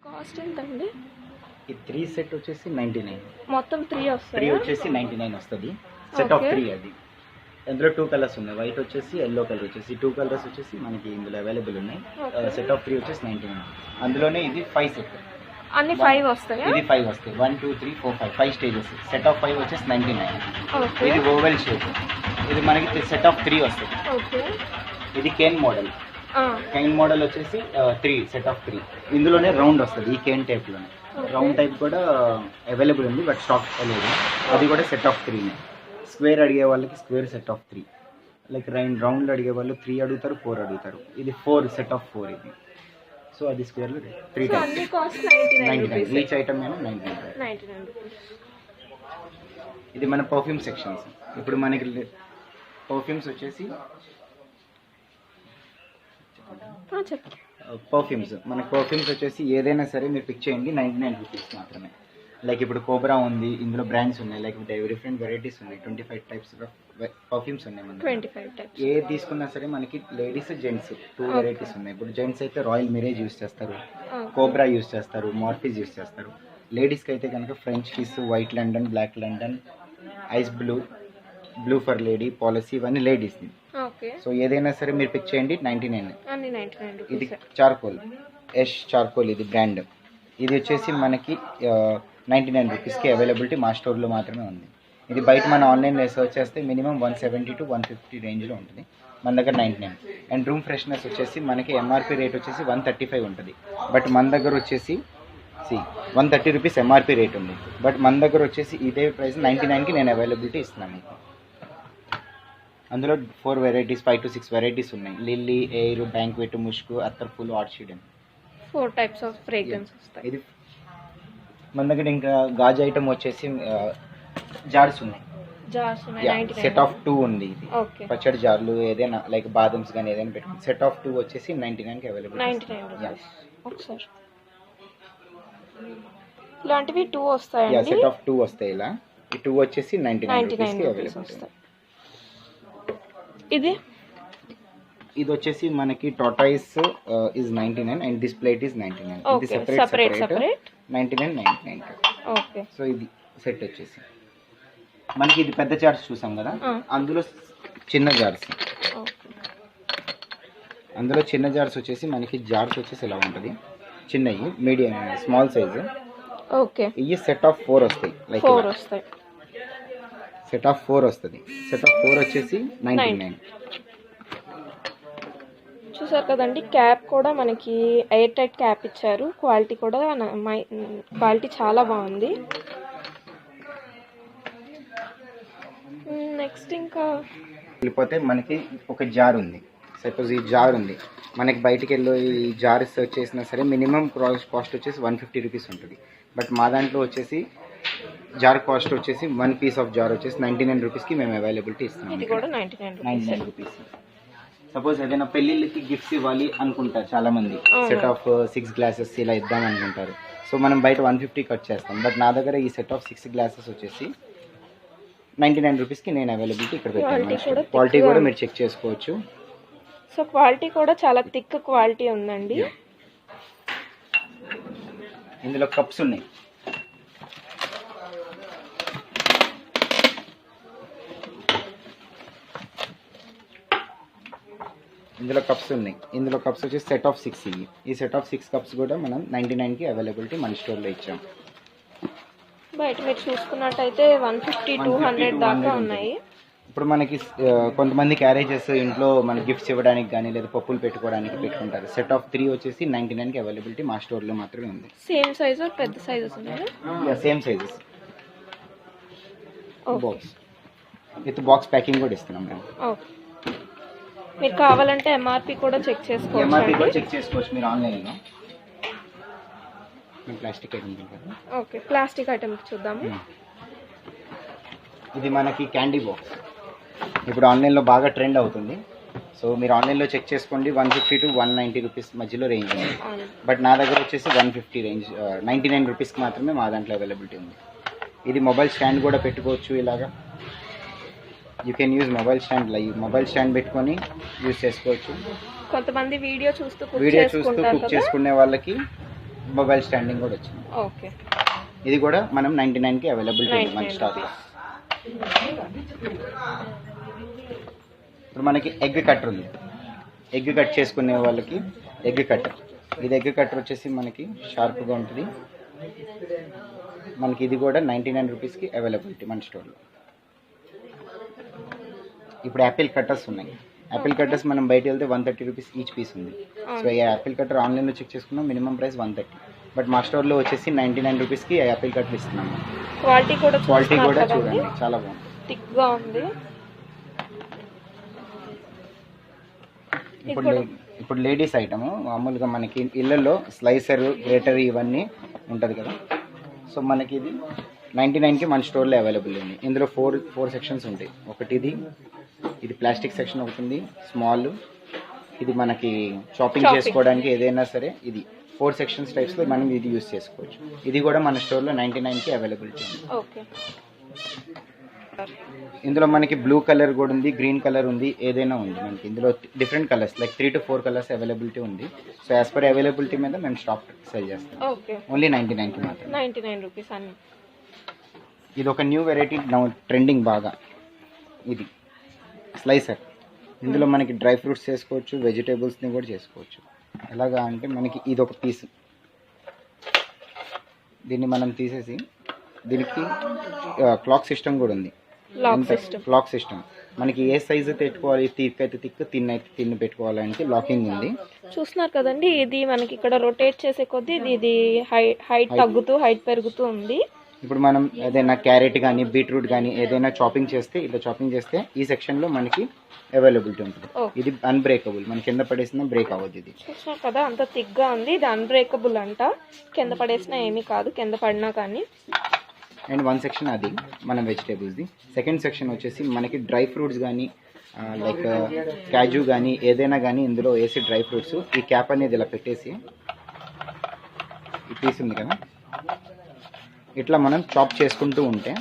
Cost ఎంతండి? ఈ 3 set వచ్చేసి 99. మొత్తం 3 వస్తాయి. 3 వచ్చేసి 99 వస్తుంది. సెట్ ఆఫ్ 3 అది. అందులో 2 కలర్స్ ఉన్నాయి. వైట్ వచ్చేసి ఎల్లో కలర్ వచ్చేసి 2 కలర్స్ వచ్చేసి మనకి ఇందులో అవైలబుల్ ఉన్నాయి. సెట్ ఆఫ్ 3 వచ్చేసి 99. అందులోనే ఇది 5 సెట్. అన్ని 5 వస్తాయి. ఇది 5 వస్తాయి. 1 2 3 4 5 స్టేజెస్. సెట్ ఆఫ్ 5 వచ్చేసి 99. ఇది ఓవెల్ షేప్. ఇది మనకి సెట్ ఆఫ్ 3 వస్తాయి. ఓకే. ఇది కేన్ మోడల్. కేన్ మోడల్ వచ్చేసి 3 సెట్ ఆఫ్ 3. ఇందులోనే రౌండ్ వస్తుంది. ఈ కేన్ టైప్లోనే రౌండ్ టైప్ కూడా అవైలబుల్ ఉంది, బట్ స్టాక్ లేదు. అది కూడా సెట్ ఆఫ్ 3. స్క్వేర్ అడిగే వాళ్ళకి square set of 3, like round అడిగే వాళ్ళు 3 అడుగుతారు, 4 అడుగుతారు. ఇది 4 సెట్ ఆఫ్ 4 ఇది. సో అది స్క్వేర్లో 3 99. ఈచ్ ఐటమ్ అయినా 99. ఇది మన పర్ఫ్యూమ్ సెక్షన్స్. ఇప్పుడు మనకి పర్ఫ్యూమ్స్ వచ్చేసి పర్ఫ్యూమ్స్ మనకి పర్ఫ్యూమ్స్ వచ్చేసి ఏదైనా సరే మీరు పిక్ చేయండి, 99 రూపీస్ మాత్రమే. లైక్ ఇప్పుడు కోబ్రా ఉంది, ఇందులో బ్రాండ్స్ ఉన్నాయి, లైక్ డిఫరెంట్ వెరైటీస్ ఉన్నాయి. 25 టైప్స్ ఆఫ్ పర్ఫ్యూమ్స్ ఉన్నాయి మనకి. 25 టైప్స్ ఏ తీసుకున్నా సరే మనకి లేడీస్ జెంట్స్ 2 వెరైటీస్ ఉన్నాయి. ఇప్పుడు జెంట్స్ అయితే రాయల్ మిరేజ్ యూస్ చేస్తారు, కోబ్రా యూస్ చేస్తారు, మార్ఫీస్ యూస్ చేస్తారు. లేడీస్కి అయితే కనుక French kiss, white London, black London, ice blue fair lady, policy, ఇవన్నీ లేడీస్ని. సో ఏదైనా సరే మీరు పిక్ చేయండి, 99. ఇది చార్కోల్, చార్కోల్ ఇది బ్రాండ్. ఇది వచ్చేసి మనకి 99 రూపీస్కి అవైలబిలిటీ మా స్టోర్లో మాత్రమే ఉంది. ఇది బయట మన ఆన్లైన్లో సర్చ్ చేస్తే మినిమం 170 to 150 రేంజ్లో ఉంటుంది. మన దగ్గర 99. అండ్ రూమ్ ఫ్రెష్నెస్ వచ్చేసి మనకి ఎంఆర్పి రేట్ వచ్చేసి 135 ఉంటుంది, బట్ మన దగ్గర వచ్చేసి 130 రూపీస్ ఎంఆర్పి రేట్ ఉంది. బట్ మన దగ్గర వచ్చేసి ఇదే ప్రైస్ 99కి నేను అవైలబిలిటీ ఇస్తున్నాను మీకు. అందులో 4 వెరైటీస్, 5 to 6 వెరైటీస్ ఉన్నాయి. లిల్లీ, ఎయిర్, బ్యాంక్వెట్, ముష్కు, అత్తర్ పూలు, ఆర్చిడెన్, 4 టైప్స్ ఆఫ్ ఫ్రేగ్రెన్స్ వస్తాయి. ఇది మన దగ్గర ఇంకా గాజు ఐటమ్ వచ్చేసి జార్స్ ఉన్నాయి. సెట్ ఆఫ్ 2 ఉంది. ఇది పచ్చడి జార్లు ఏదైనా లైక్ బాదమ్స్ కానీ ఏదైనా పెట్టుకోండి. సెట్ ఆఫ్ 2 వచ్చేసి 99కి అవైలబుల్. ఇలాంటివి 2 వస్తాయి. సెట్ ఆఫ్ 2 వస్తాయి. ఇలా ఈ 2 వచ్చేసి 99 అవైలబుల్. ఇది వచ్చేసి మనకి tortoise is 99 and this plate is 99. ఇది సెపరేట్ 99. ఓకే. సో ఇది సెట్ వచ్చేసి మనకి ఇది పెద్ద జార్స్ చూసాం కదా, అందులో చిన్న జార్స్. అందులో చిన్న జార్స్ వచ్చేసి మనకి జార్స్ వచ్చేసి ఇలా ఉంటుంది. చిన్నవి, మీడియం, స్మాల్ సైజ్. ఓకే. ఇవి సెట్ ఆఫ్ 4 వస్తాయి. లైక్ 4 వస్తాయి. సెట్ ఆఫ్ 4 వస్తుంది. సెట్ ఆఫ్ 4 వచ్చేసి 99. చూసారు కదండి, క్యాప్ కూడా మనకి ఎయిర్ టైట్ క్యాప్ ఇచ్చారు. క్వాలిటీ కూడా క్వాలిటీ చాలా బాగుంది. నెక్స్ట్ ఇంకా వెళ్ళిపోతే మనకి ఒక జార్ ఉంది. సపోజ్ ఈ జార్ ఉంది, మనకి బయటికి వెళ్ళి ఈ జార్ సర్చ్ చేసినా సరే మినిమం కాస్ట్ వచ్చేసి 150 రూపీస్ ఉంటుంది. బట్ మా దాంట్లో వచ్చేసి జార్ కాస్ట్ వచ్చేసి 1 పీస్ ఆఫ్ జార్ వచ్చేసి 99 రూపీస్కి మేము అవైలబిలిటీ ఇస్తున్నాం. ఇది కూడా 99 రూపీస్. సపోజ్ ఏదైనా పెళ్ళిళ్ళకి గిఫ్ట్స్ ఇవ్వాలి అనుకుంటారు చాలా మంది, సెట్ ఆఫ్ 6 గ్లాసెస్ ఇలా ఇద్దాం అనుకుంటారు. సో మనం బయట 150 కట్ చేస్తాం. బట్ నా దగ్గర ఈ సెట్ ఆఫ్ 6 గ్లాసెస్ వచ్చేసి 99 రూపీస్కి నేను అవైలబిలిటీ ఇక్కడ పెట్టాను. క్వాలిటీ కూడా మీరు చెక్ చేసుకోవచ్చు. సో క్వాలిటీ కూడా చాలా థిక్ క్వాలిటీ ఉందండి. ఇందులో కప్స్ ఉన్నాయి. ఇందులో కప్స్ వచ్చి సెట్ ఆఫ్ 6. ఈ సెట్ ఆఫ్ 6 కప్స్ కూడా మనం 99కి అవైలబిలిటీ మన స్టోర్లో ఇచ్చాం. బయట మీరు చూసుకున్నట్టయితే 150 200 దాకా ఉన్నాయి. ఇప్పుడు మనకి కొంతమంది క్యారేజెస్ ఇంట్లో మన గిఫ్ట్స్ ఇవ్వడానికి కానీ లేదా పప్పులు పెట్టుకోవడానికి పెట్టుకుంటారు. సెట్ ఆఫ్ 3 వచ్చేసి 99కి అవైలబిలిటీ మా స్టోర్లో మాత్రమే ఉంది. సేమ్ సైజ్ పెద్ద సైజెస్ ఉన్నాయా? Same sizes. Box with box packing కూడా ఇస్తున్నాం మేము. మీరు కావాలంటే ఎంఆర్పి కూడా చెక్ చేసుకోవచ్చు. మీరు ఆన్లైన్లో. ప్లాస్టిక్ ఐటమ్ కదా. ఓకే, ప్లాస్టిక్ ఐటమ్ చూద్దాము. ఇది మనకి క్యాండీ బాక్స్ ఇప్పుడు ఆన్లైన్లో బాగా ట్రెండ్ అవుతుంది. సో మీరు ఆన్లైన్లో చెక్ చేసుకోండి. 150 to 190 రూపీస్ మధ్యలో రేంజ్ ఉంది. బట్ నా దగ్గర వచ్చేసి 150 రేంజ్, 99 రూపీస్కి మాత్రమే మా దాంట్లో అవైలబిలిటీ ఉంది. ఇది మొబైల్ స్టాండ్ కూడా పెట్టుకోవచ్చు. ఇలాగా you can use mobile stand పెట్టుకొని యూజ్ చేసుకోవచ్చు. కొంతమంది వీడియో చూస్తూ కుక్ చేసుకునే వాళ్ళకి మొబైల్ స్టాండింగ్ కూడా వచ్చింది. ఓకే, ఇది కూడా మనం 99కి అవైలబిలిటీ ఉంది మన స్టాక్. ఇప్పుడు మనకి ఎగ్ కట్టర్ ఉంది. ఎగ్ కట్ చేసుకునే వాళ్ళకి ఎగ్ కట్టర్. ఇది ఎగ్ కట్టర్ వచ్చేసి మనకి షార్ప్గా ఉంటుంది. మనకి ఇది కూడా 99 రూపీస్కి అవైలబిలిటీ మన స్టోర్లో. ఇప్పుడు యాపిల్ కట్టర్స్ ఉన్నాయి. యాపిల్ కట్టర్స్ మనం బయట వెళ్తే 130 రూపీస్ ఈచ్ పీస్ ఉంది. సో ఈ యాపిల్ కట్టర్ ఆన్లైన్లో చెక్ చేసుకున్నాం, మినిమం ప్రైస్ 130. బట్ మా స్టోర్లో వచ్చేసి 99 రూపీస్కి యాపిల్ కట్టర్ ఇస్తున్నాము. క్వాలిటీ కూడా చూడండి, చాలా బాగుంది, థిక్గా ఉంది. ఇప్పుడు లేడీస్ ఐటమ్ మామూలుగా మనకి ఇళ్ళల్లో స్లైసర్, గ్రేటర్ ఇవన్నీ ఉంటుంది కదా. సో మనకి ఇది 99కి మన స్టోర్లో అవైలబుల్ ఉంది. ఇందులో ఫోర్ సెక్షన్స్ ఉంటాయి. ఒకటి ఇది ప్లాస్టిక్ సెక్షన్ ఒకటి ఉంది, స్మాల్. ఇది మనకి చాపింగ్ చేసుకోవడానికి ఏదైనా సరే. ఇది 4 సెక్షన్స్ టైప్స్లో మనం ఇది యూస్ చేసుకోవచ్చు. ఇది కూడా మన స్టోర్లో 99కి అవైలబిలిటీ ఉంది. ఓకే, ఇందులో మనకి బ్లూ కలర్ కూడా ఉంది, గ్రీన్ కలర్ ఉంది, ఏదైనా ఉంది మనకి. ఇందులో different colours like 3 to 4 colours availability ఉంది. సో యాజ్ పర్ అవైలబిలిటీ మీద మేము స్టాక్ సెల్ చేస్తాం. ఓకే, ఓన్లీ 99కి మాత్రం. 99 రూపీస్ అన్ని. ఇది ఒక న్యూ వెరైటీ, ట్రెండింగ్ బాగా. ఇది స్లైసర్. ఇందులో మనకి డ్రై ఫ్రూట్స్ చేసుకోవచ్చు, వెజిటేబుల్స్ని కూడా చేసుకోవచ్చు. ఎలాగా అంటే మనకి ఇది ఒక పీస్. దీన్ని మనం తీసేసి దీనికి క్లాక్ సిస్టమ్ కూడా ఉంది. క్లాక్ సిస్టమ్ మనకి ఏ సైజు పెట్టుకోవాలి, థిక్ అయితే థిక్, తిన్ అయితే తిన్ పెట్టుకోవాలంటే లాకింగ్ ఉంది. చూస్తున్నారు కదండి, ఇది మనకి ఇక్కడ రొటేట్ చేసే కొద్దీ ఇది హైట్ తగ్గుతూ హైట్ పెరుగుతూ ఉంది. ఇప్పుడు మనం ఏదైనా క్యారెట్ కానీ బీట్రూట్ కానీ ఏదైనా చాపింగ్ చేస్తే, ఇలా చాపింగ్ చేస్తే ఈ సెక్షన్లో మనకి అవైలబిలిటీ ఉంటుంది. ఇది అన్బ్రేకబుల్, మన కింద పడేసినా బ్రేక్ అవ్వదు. ఇది చూస్తున్నారు కదా, అంత థిక్గా ఉంది. ఇది అన్బ్రేకబుల్ అంట, కింద పడేసినా ఏమీ కాదు, కింద పడినా కానీ. అండ్ 1 సెక్షన్ అది మన వెజిటేబుల్స్ది. సెకండ్ సెక్షన్ వచ్చేసి మనకి డ్రై ఫ్రూట్స్ కానీ లైక్ క్యాజు కానీ ఏదైనా కానీ ఇందులో వేసి డ్రై ఫ్రూట్స్. ఈ క్యాప్ అనేది ఇలా పెట్టేసి ఈ పీస్ ఉంది కదా, ఇట్లా మనం చాప్ చేసుకుంటూ ఉంటే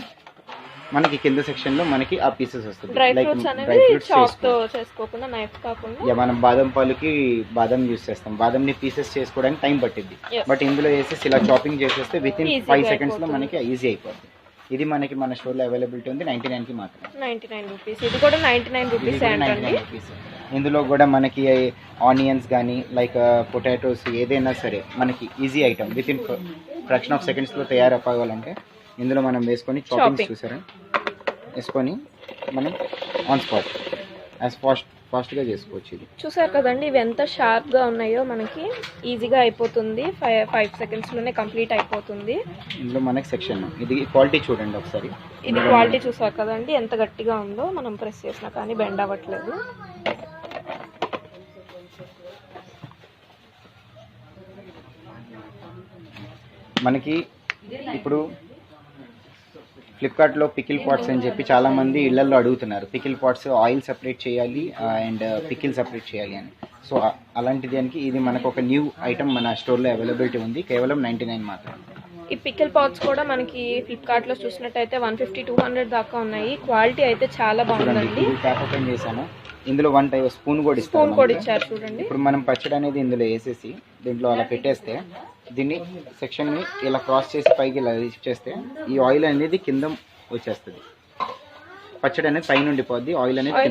మనకి కింద సెక్షన్లో మనకి ఆ పీసెస్ వస్తుంది. డ్రై ఫ్రూట్స్ చేసుకోకుండా నైఫ్ కాకుండా మనం బాదం పాలుకి బాదం యూస్ చేస్తాం. బాదంని పీసెస్ చేసుకోవడానికి టైం పట్టింది. బట్ ఇందులో వేసేసి ఇలా చాపింగ్ చేసేస్తే విత్ ఇన్ 5 సెకండ్స్లో మనకి ఈజీ అయిపోతుంది. ఇది మనకి మన స్టోర్లో అవైలబిలిటీ ఉంది 99కి మాత్రం. 99 రూపీస్. ఇది కూడా 99 రూపీస్ అండి. ఇందులో కూడా మనకి ఆనియన్స్ కానీ లైక్ పొటాటోస్ ఏదైనా సరే మనకి easy item with in fraction of సెకండ్స్లో తయారైపోవాలంటే ఇందులో మనం వేసుకొని చాపింగ్స్ చూసారా, వేసుకొని మనం ఆన్ స్పాట్ యాజ్ ఫాస్ట్గా చేసుకోవచ్చు. ఇది చూసారు కదండి, ఇవి ఎంత షార్ప్గా ఉన్నాయో మనకి ఈజీగా అయిపోతుంది. 5 సెకండ్స్లోనే కంప్లీట్ అయిపోతుంది. ఇందులో మనకి సెక్షన్ ఇది క్వాలిటీ చూడండి ఒకసారి. ఇది క్వాలిటీ చూసారు కదండి ఎంత గట్టిగా ఉందో, మనం ప్రెస్ చేసినా కానీ బెండ్ అవ్వట్లేదు. మనకి ఇప్పుడు ఫ్లిప్కార్ట్లో పికిల్ పాట్స్ అని చెప్పి చాలామంది ఇళ్లలో అడుగుతున్నారు. పికిల్ పాట్స్ ఆయిల్ సపరేట్ చేయాలి అండ్ పికిల్ సపరేట్ చేయాలి అని. సో అలాంటి దానికి ఇది మనకు ఒక న్యూ ఐటమ్ మన స్టోర్లో అవైలబిలిటీ ఉంది, కేవలం 99 మాత్రం. ఈ పికిల్ పాట్స్ కూడా మనకి ఫ్లిప్కార్ట్లో చూసినట్టయితే 150-200 దాకా ఉన్నాయి. క్వాలిటీ అయితే చాలా బాగుందండి. ట్యాప్ ఓపెన్ చేశాను, ఇందులో 1 టైప్ స్పూన్ కూడా ఇచ్చారు చూడండి. ఇప్పుడు మనం పచ్చడి అనేది ఇందులో వేసేసి దీంట్లో అలా పెట్టేస్తే దీన్ని సెక్షన్ని ఇలా క్రాస్ చేసి పైకి ఇలా లిఫ్ట్ చేస్తే ఈ ఆయిల్ అనేది కింద వచ్చేస్తుంది. పచ్చడి అనేది పైన ఉండిపోద్ది, ఆయిల్ అనేది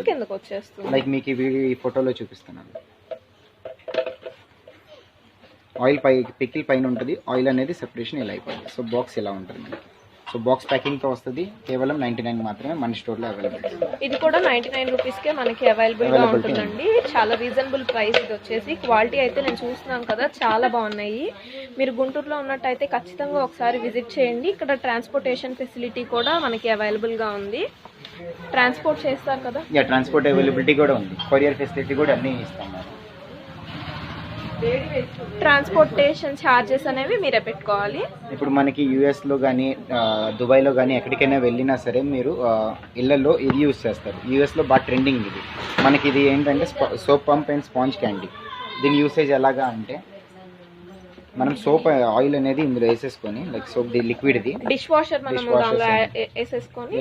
కిందకి వచ్చేస్తుంది. లైక్ మీకు ఈ ఫోటోలో చూపిస్తున్నాను. ఆయిల్ పికిల్ పైన ఉంటుంది, ఆయిల్ అనేది సెపరేషన్ ఇలా అయిపోతుంది. సో బాక్స్ ఇలా ఉంటుంది మనకి. సో బాక్స్ ప్యాకింగ్తో వస్తుంది, కేవలం 99 మాత్రమే మన స్టోర్లో అవైలబుల్. ఇది కూడా 99 రూపీస్కే మనకి అవైలబుల్గా ఉంటుందండి. చాలా రీజనబుల్ ప్రైస్. ఇది వచ్చేసి క్వాలిటీ అయితే నేను చూస్తున్నాను కదా, చాలా బాగున్నాయి. మీరు గుంటూరులో ఉన్నట్టయితే ఖచ్చితంగా ఒకసారి విజిట్ చేయండి. ఇక్కడ ట్రాన్స్పోర్టేషన్ ఫెసిలిటీ కూడా మనకి అవైలబుల్గా ఉంది. ట్రాన్స్పోర్ట్ చేస్తారు కదా? ట్రాన్స్పోర్ట్ అవైలబిలిటీ కూడా ఉంది, కొరియర్ ఫెసిలిటీ కూడా అన్నీ ఇస్తాం. ట్రాన్స్పోర్టేషన్ ఛార్జెస్ అనేవి మీరే పెట్టుకోవాలి. ఇప్పుడు మనకి యూఎస్లో కానీ దుబాయ్లో కానీ ఎక్కడికైనా వెళ్ళినా సరే మీరు ఇళ్లలో ఇది యూస్ చేస్తారు. యూఎస్లో బాగా ట్రెండింగ్ ఇది. మనకి ఇది ఏంటంటే soap pump and sponge candy. దీని యూసేజ్ ఎలాగా అంటే మనం సోప్ ఆయిల్ అనేది ఇందులో వేసేసుకొని లైక్ సోప్ లిక్విడ్ది డిష్ వాషర్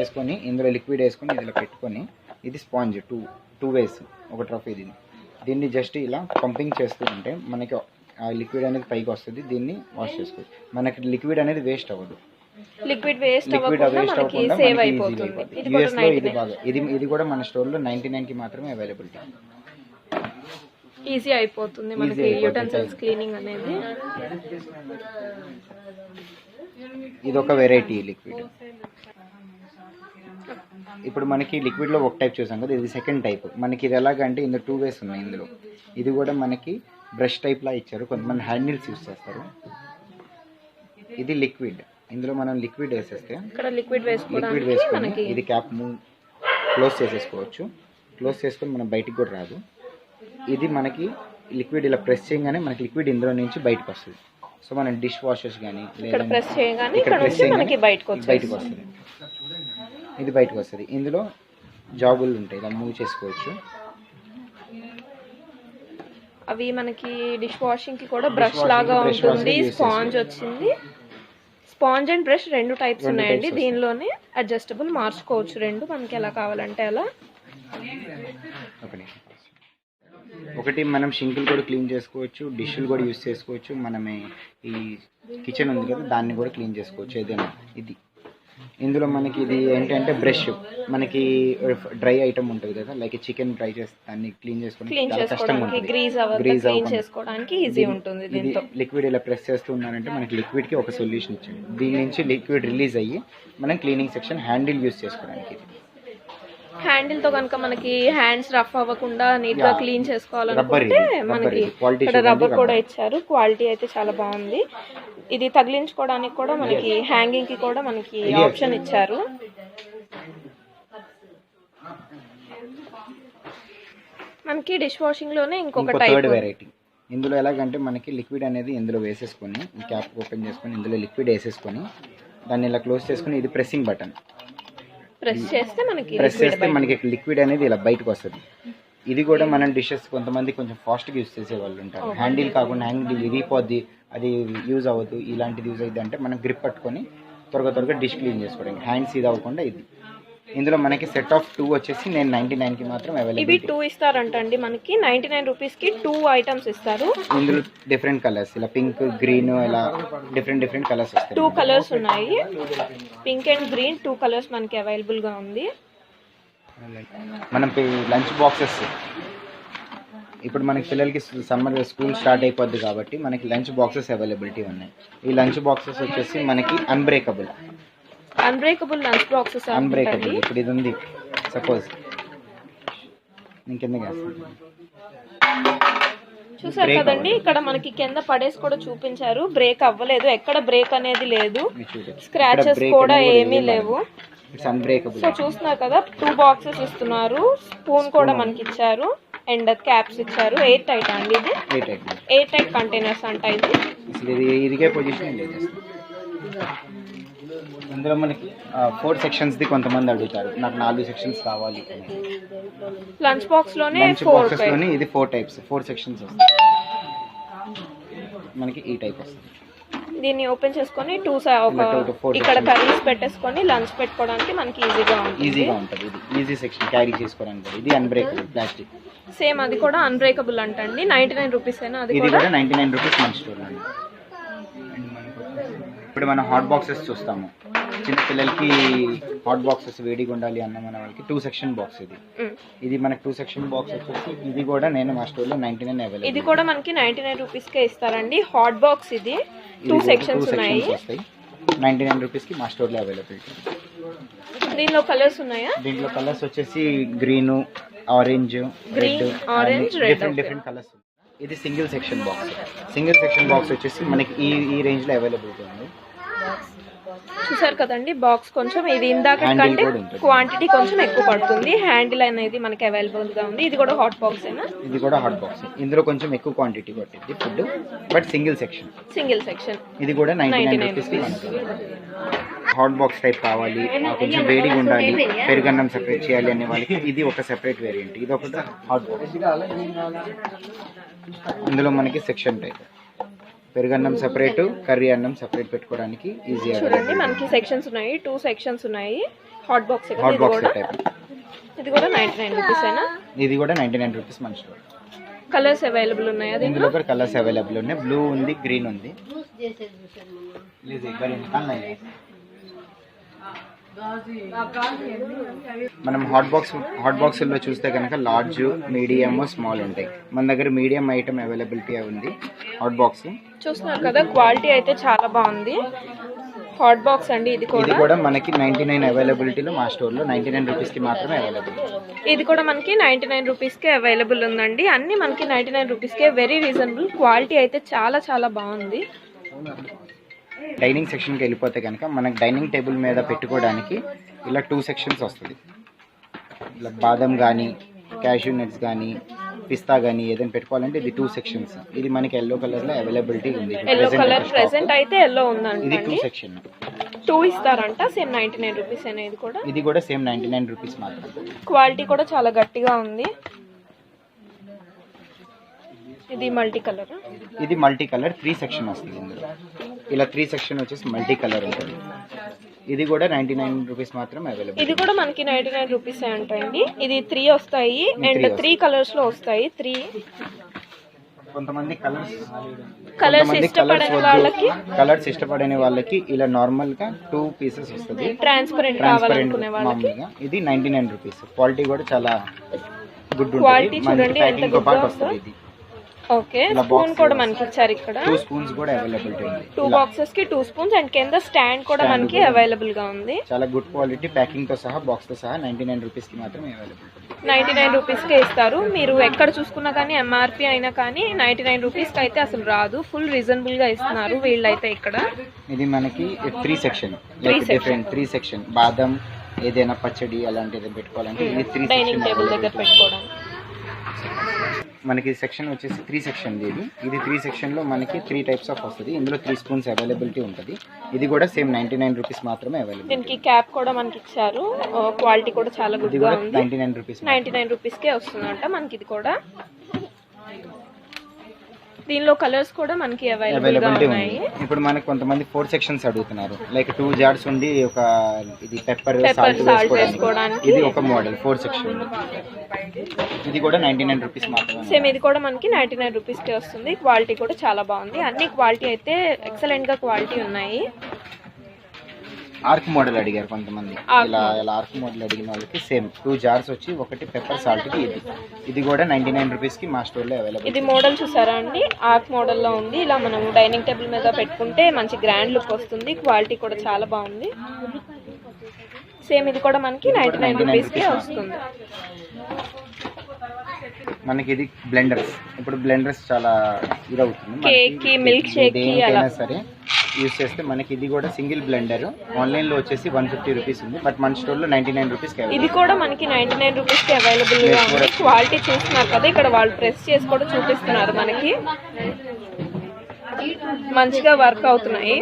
వేసుకొని ఇందులో లిక్విడ్ వేసుకొని ఇందులో పెట్టుకొని ఇది స్పాంజ్ టూ వేస్ ఒక ట్రఫ్ ఇది దీన్ని జస్ట్ ఇలా పంపింగ్ చేస్తూ ఉంటే మనకి ఆ లిక్విడ్ అనేది పైకి వస్తుంది. దీన్ని వాష్ చేసుకోవచ్చు. మనకి లిక్విడ్ అనేది వేస్ట్ అవ్వదు. లిక్విడ్ వేస్ట్ అవ్వకుండా మనకి సేవ్ అయిపోతుంది. ఇది కూడా US లో ఇది బాగా ఇది కూడా మన స్టోర్లో 99 కి మాత్రమే అవైలబిలిటీ. ఈజీ అయిపోతుంది మనకి యూటెన్సిల్స్ క్లీనింగ్ అనేది. ఇది ఒక వెరైటీ లిక్విడ్. ఇప్పుడు మనకి లిక్విడ్లో ఒక టైప్ చూసాం కదా, ఇది సెకండ్ టైప్. మనకి ఇది ఎలాగంటే ఇందులో 2 వేస్ ఉన్నాయి. ఇందులో ఇది కూడా మనకి బ్రష్ టైప్లా ఇచ్చారు. కొంతమంది హ్యాండిల్స్ యూస్ చేస్తారు. ఇది లిక్విడ్. ఇందులో మనం లిక్విడ్ వేసేస్తే ఇక్కడ లిక్విడ్ వేసుకొని ఇది క్యాప్ క్లోజ్ చేసేసుకోవచ్చు. క్లోజ్ చేసుకొని మనం బయటికి కూడా రాదు. ఇది మనకి లిక్విడ్ ఇలా ప్రెస్ చేయగానే మనకి లిక్విడ్ ఇందులో నుంచి బయటకు వస్తుంది. సో మనం డిష్ వాషెస్ కానీ లేదా ప్రెస్ చేయగానే మనకి బయటకు వస్తుంది. ఇది బయటకు వస్తుంది. ఇందులో జాబులు ఉంటాయి, ఇలా మూవ్ చేసుకోవచ్చు. అవి మనకి డిష్ వాషింగ్ కి కూడా బ్రష్ లాగా ఉంటుంది. స్పాంజ్ వచ్చింది. స్పాంజ్ అండ్ బ్రష్ 2 టైప్స్ ఉన్నాయండి. దీనిలోనే అడ్జస్టబుల్ మార్చుకోవచ్చు 2 మనకి ఎలా కావాలంటే అలా. ఒకటి మనం షింకులు కూడా క్లీన్ చేసుకోవచ్చు, డిష్లు కూడా యూస్ చేసుకోవచ్చు. మనమే ఈ కిచెన్ ఉంది కదా దాన్ని కూడా క్లీన్ చేసుకోవచ్చు ఏదైనా. ఇది ఇందులో మనకి ఇది ఏంటంటే బ్రష్, మనకి డ్రై ఐటమ్ ఉంటుంది కదా, లైక్ చికెన్ ఫ్రై చేస్తే దాన్ని క్లీన్ చేసుకోవడానికి గ్రీజ్ చేసుకోవడానికి ఈజీ ఉంటుంది. దీంతో లిక్విడ్ ఇలా ప్రెస్ చేస్తూ ఉన్నారంటే మనకి లిక్విడ్ కి ఒక సొల్యూషన్ ఇచ్చింది. దీని నుంచి లిక్విడ్ రిలీజ్ అయ్యి మనం క్లీనింగ్ సెక్షన్ హ్యాండిల్ యూస్ చేసుకోవడానికి. హ్యాండిల్ తో కనుక మనకి హ్యాండ్స్ రఫ్ అవ్వకుండా నీట్ గా క్లీన్ చేసుకోవాలనుకుంటే మనకి ఇక్కడ రబ్బర్ కూడా ఇచ్చారు. క్వాలిటీ అయితే చాలా బాగుంది. ఇది తగిలించుకోవడానికి కూడా మనకి హ్యాంగింగ్ కి కూడా మనకి ఆప్షన్ ఇచ్చారు. మనకి డిష్ వాషింగ్ లోనే ఇంకొక టైప్ వెరైటీ. ఇందులో ఎలాగంటే మనకి లిక్విడ్ అనేది ఇందులో వేసేసుకొని ఈ క్యాప్ ఓపెన్ చేసుకొని ఇందులో లిక్విడ్ వేసేసుకొని దాన్ని ఇలా క్లోజ్ చేసుకొని ఇది ప్రెస్సింగ్ బటన్. ప్రెస్ చేస్తే మనకి లిక్విడ్ అనేది ఇలా బయటకు వస్తుంది. ఇది కూడా మనం డిషెస్ కొంతమంది కొంచెం ఫాస్ట్గా యూస్ చేసే వాళ్ళు ఉంటారు. హ్యాండిల్ కాకుండా హ్యాండిల్ ఇరిగిపోద్ది, అది యూజ్ అవ్వదు, ఇలాంటిది యూజ్ అయ్యింది అంటే మనం గ్రిప్ పట్టుకొని త్వరగా డిష్ క్లీన్ చేసుకోవడానికి. హ్యాండ్స్ ఇది అవ్వకుండా ఇది. ఇందులో మనకి సెట్ ఆఫ్ 2 వచ్చేసి నేను 99 కి మాత్రం అవైలబుల్. ఇవి 2 ఇస్తారంటండి మనకి 99 రూపీస్ కి 2 ఐటమ్స్ ఇస్తారు. ఇందులో డిఫరెంట్ కలర్స్ ఇలా పింక్, గ్రీన్ ఇలా డిఫరెంట్ కలర్స్ వస్తాయి. 2 కలర్స్ ఉన్నాయి. పింక్ అండ్ గ్రీన్ 2 కలర్స్ మనకి అవైలబుల్ గా ఉంది. మనం లంచ్ బాక్సెస్ ఇప్పుడు మనకి పిల్లలకి సమ్మర్ స్కూల్ స్టార్ట్ అయిపోద్ది కాబట్టి మనకి లంచ్ బాక్సెస్ అవైలబిలిటీ ఉన్నాయి. ఈ లంచ్ బాక్సెస్ వచ్చేసి మనకి అన్బ్రేకబుల్ లంచ్ బాక్సెస్. అన్బ్రేకబుల్ ఇప్పుడు ఇది ఉంది సపోజ్ నేను కిందకి వేస్తాను. చూసారు కదండి, ఇక్కడ మనకి కింద పడేసి కూడా చూపించారు. బ్రేక్ అవ్వలేదు, ఎక్కడ బ్రేక్ అనేది లేదు, స్క్రాచెస్ కూడా ఏమీ లేవు. సో చూస్తున్నారు కదా 2 బాక్సెస్ ఇస్తున్నారు. స్పూన్ కూడా మనకి ఇచ్చారు అండ్ క్యాప్స్ ఇచ్చారు. 8 టైట్ అండి ఇది. 8 టైట్ కంటైనర్స్ అంట ఇది. ఇదిగే పొజిషన్ లేదు. ఇందులో మనకి 4 సెక్షన్స్ ది కొంతమంది అడుగుతారు, నాకు 4 సెక్షన్స్ కావాలి. లంచ్ బాక్స్ లోనే ఇది 4 టైప్స్ 4 సెక్షన్స్ వస్తాయి. మనకి ఈ టైప్ వస్తుంది. దీన్ని ఓపెన్ చేసుకొని 2 ఇక్కడ కర్రీస్ పెట్టేసుకొని లంచ్ పెట్టుకోవడానికి మనకి ఈజీగా ఉంటుంది. ఇది ఈజీ సెక్షన్ క్యారీ చేసుకోవడానికి. ఇది అన్బ్రేకబుల్ ప్లాస్టిక్. సేమ్ అది కూడా అన్బ్రేకబుల్ అంటండి. 99 రూపీస్ అయినా అది కూడా 99 రూపీస్ మన స్టోర్ అండి. ఇప్పుడు మనం హాట్ బాక్సెస్ చూస్తాము. చిన్న పిల్లలకి హాట్ బాక్సెస్ వేడిగా ఉండాలి అన్న మన వాళ్ళకి 2 సెక్షన్ బాక్స్ ఇది మనకి 2 సెక్షన్ బాక్స్ వచ్చేసి ఇది కూడా నేను మా స్టోర్లో 99 అవైలబుల్. ఇది కూడా మనకి 99 రూపీస్కే ఇస్తారండి. హాట్ బాక్స్ ఇది 2 సెక్షన్స్ ఉన్నాయి. 99 రూపీస్కి మా స్టోర్లో అవైలబుల్. దీనిలో కలర్స్ ఉన్నాయా? దీంట్లో కలర్స్ వచ్చేసి green, orange, red, different colours. ఇది సింగిల్ సెక్షన్ బాక్స్ వచ్చేసి మనకి ఈ రేంజ్ లో అవైలబుల్ ఉంది. చూసారు కదండి, బాక్స్ కొంచెం ఇది ఇందాక కంటే క్వాంటిటీ కొంచెం ఎక్కువ పడుతుంది. హ్యాండిల్ అనేది మనకి అవైలబుల్ గా ఉంది. ఇది కూడా హాట్ బాక్స్ ఏనా? ఇది కూడా హాట్ బాక్స్. ఇందులో కొంచెం ఎక్కువ క్వాంటిటీ పట్టింది ఫుడ్, బట్ సింగిల్ సెక్షన్. ఇది కూడా 99 రూపీస్కి హాట్ బాక్స్ టైప్ కావాలి, కొంచెం వేడిగా ఉండాలి, పెరుగన్నం సెపరేట్ చేయాలి అనే వాళ్ళకి ఇది ఒక సెపరేట్ వేరియంట్. ఇది ఒకటి హాట్ బాక్స్. ఇందులో మనకి సెక్షన్ టైప్ పెరుగన్నం సెపరేట్, కర్రీ అన్నం సెపరేట్ పెట్టుకోవడానికి ఈజీగా. చూడండి మనకి సెక్షన్స్ ఉన్నాయి, 2 సెక్షన్స్ ఉన్నాయి. Hot box type. ఇది కూడా 99 రూపీస్ అయినా? ఇది కూడా 99 రూపీస్ మన స్టోర్. కలర్స్ అవైలబుల్ ఉన్నాయా ఇందులో కూడా కలర్స్ అవైలబుల్ ఉన్నాయి. బ్లూ ఉంది, గ్రీన్ ఉంది. మనం హాట్ బాక్స్లో చూస్తే కనుక లార్జ్, మీడియం, స్మాల్ ఉంటాయి. మన దగ్గర మీడియం ఐటమ్ అవైలబిలిటీ ఉంది. హాట్ బాక్స్ చూస్తున్నారు కదా, క్వాలిటీ అయితే చాలా బాగుంది. హాట్ బాక్స్ అండి ఇది కూడా మనకి 99 అవైలబిలిటీలో మా స్టోర్లో 99 రూపీస్కి మాత్రమే అవైలబుల్. ఇది కూడా మనకి 99 రూపీస్కే అవైలబుల్ ఉందండి. అన్నీ మనకి 99 రూపీస్కే, వెరీ రీజనబుల్. క్వాలిటీ అయితే చాలా చాలా బాగుంది. డైనింగ్ సెక్షన్కి వెళ్ళిపోతే కనుక మనకి డైనింగ్ టేబుల్ మీద పెట్టుకోవడానికి ఇలా 2 సెక్షన్స్ వస్తుంది. ఇలా బాదం కానీ, క్యాష్యూ నట్స్ కానీ, పిస్తా కానీ ఏదైనా పెట్టుకోవాలంటే ఇది 2 సెక్షన్స్. ఇది మనకి ఎల్లో కలర్లో అవైలబిలిటీ ఉంది. ఎల్లో కలర్ ప్రెసెంట్ అయితే ఎల్లో ఉందండి. ఇది 2 సెక్షన్, 2 ఇస్తారంట. సేమ్ 99 రూపీస్ అనేది ఇది కూడా సేమ్ 99 రూపీస్ మాత్రం. క్వాలిటీ కూడా చాలా గట్టిగా ఉంది. ఇది మల్టీ కలర్, ఇది మల్టీ కలర్ 3 సెక్షన్ వస్తుంది. ఇందులో ఇలా 3 సెక్షన్ వచ్చేసి మల్టీ కలర్ ఉంటుంది. ఇది కూడా 99 రూపీస్ మాత్రం అవైలబుల్. ఇది కూడా మనకి 99 రూపీస్ అంటండి. ఇది 3 వస్తాయి అండ్ 3 కలర్స్ లో వస్తాయి. 3 కొంతమంది కలర్స్ ఇష్టపడని వాళ్ళకి ఇలా నార్మల్ గా 2 పీసెస్ వస్తుంది. ట్రాన్స్పరెంట్ కావాలనుకునే వాళ్ళకి ఇది 99 రూపీస్. క్వాలిటీ కూడా చాలా గుడ్ క్వాలిటీ ఉంటుంది. చూడండి ఎంత గుడ్గా వస్తుంది. ఓకే, స్పూన్ కూడా మనకి ఇచ్చారు ఇక్కడ. 2 స్పూన్స్ కూడా అవైలబిలిటీ ఉంది. 2 బాక్సెస్ కి 2 స్పూన్స్ అండ్ కింద స్టాండ్ కూడా మనకి అవైలబుల్ గా ఉంది. చాలా గుడ్ క్వాలిటీ, ప్యాకింగ్ తో సహా, బాక్స్ తో సహా 99 రూపీస్ కి మాత్రమే అవైలబుల్. 99 రూపీస్ కే ఇస్తారు. మీరు ఎక్కడ చూసుకున్నా కానీ ఎంఆర్పి అయినా కానీ 99 రూపీస్ కి అయితే అసలు రాదు. ఫుల్ రీజనబుల్ గా ఇస్తున్నారు వీళ్ళైతే ఇక్కడ. ఇది మనకి 3 సెక్షన్, డిఫరెంట్ 3 సెక్షన్. బాదం, ఏదైనా పచ్చడి అలాంటిది పెట్టుకోవాలంటే ఇది 3 డైనింగ్ టేబుల్ దగ్గర పెట్టుకోవడానికి. మనకి సెక్షన్ వచ్చేసి 3 సెక్షన్. ఇది 3 సెక్షన్లో మనకి 3 టైప్స్ ఆఫ్ వస్తుంది. ఇందులో 3 స్పూన్స్ అవైలబిలిటీ ఉంటుంది. ఇది కూడా సేమ్ 99 రూపీస్ మాత్రమే అవైలబుల్. దీనికి క్యాప్ కూడా మనకి ఇచ్చారు. క్వాలిటీ కూడా చాలా గుడ్గా ఉంది. 99 రూపీస్, 99 రూపీస్కే వస్తుందంట మనకి ఇది కూడా. దీనిలో కలర్స్ కూడా మనకి అవైలబిలిటీ ఉన్నాయి. ఇప్పుడు మనకి కొంతమంది 4 సెక్షన్స్ అడుగుతున్నారు. లైక్ 2 జార్స్ ఉండి ఒక ఇది పెప్పర్ సాల్ట్ వేసుకోవడానికి. ఇది ఒక మోడల్ 4 సెక్షన్. ఇది కూడా 99 రూపీస్ మాత్రమే. సేమ్ ఇది కూడా మనకి 99 రూపీస్కే వస్తుంది. క్వాలిటీ కూడా చాలా బాగుంది. అన్ని క్వాలిటీ అయితే ఎక్సలెంట్ గా క్వాలిటీ ఉన్నాయి. ఆర్క్ మోడల్ అడిగారు కొంతమంది. ఇలా ఆర్క్ మోడల్ అడిగిన వాళ్ళకి సేమ్ 2 జార్స్ వచ్చి ఒకటి పెప్పర్ సాల్ట్ కి. ఇది కూడా 99 రూపీస్ కి మా స్టోర్ లో అవైలబుల్. ఇది మోడల్ చూసారా అండి, ఆర్క్ మోడల్ లో ఉంది. ఇలా మనం డైనింగ్ టేబుల్ మీద పెట్టుకుంటే మంచి గ్రాండ్ లుక్ వస్తుంది. క్వాలిటీ కూడా చాలా బాగుంది. సేమ్ ఇది కూడా మనకి 99 రూపీస్ కి వస్తుంది. మనకి ఇది బ్లెండర్స్. ఇప్పుడు బ్లెండర్స్ చాలా ఇదవుతుంది. కేక్ కి, మిల్క్ షేక్ కి అలా సరే యూస్ చేస్తే మనకి ఇది కూడా సింగిల్ బ్లెండర్. ఆన్లైన్ లో వచ్చేసి 150 రూపీస్ ఉంది. బట్ మన స్టోర్ లో 99 రూపీస్. ఇది కూడా మనకి 99 రూపీస్ కి అవైలబుల్ గా ఉంది. క్వాలిటీ చూస్తున్నారు కదా, ఇక్కడ వాళ్ళు ప్రెస్ చేసి కూడా చూపిస్తున్నారు. మనకి మంచిగా వర్క్ అవుతున్నాయి.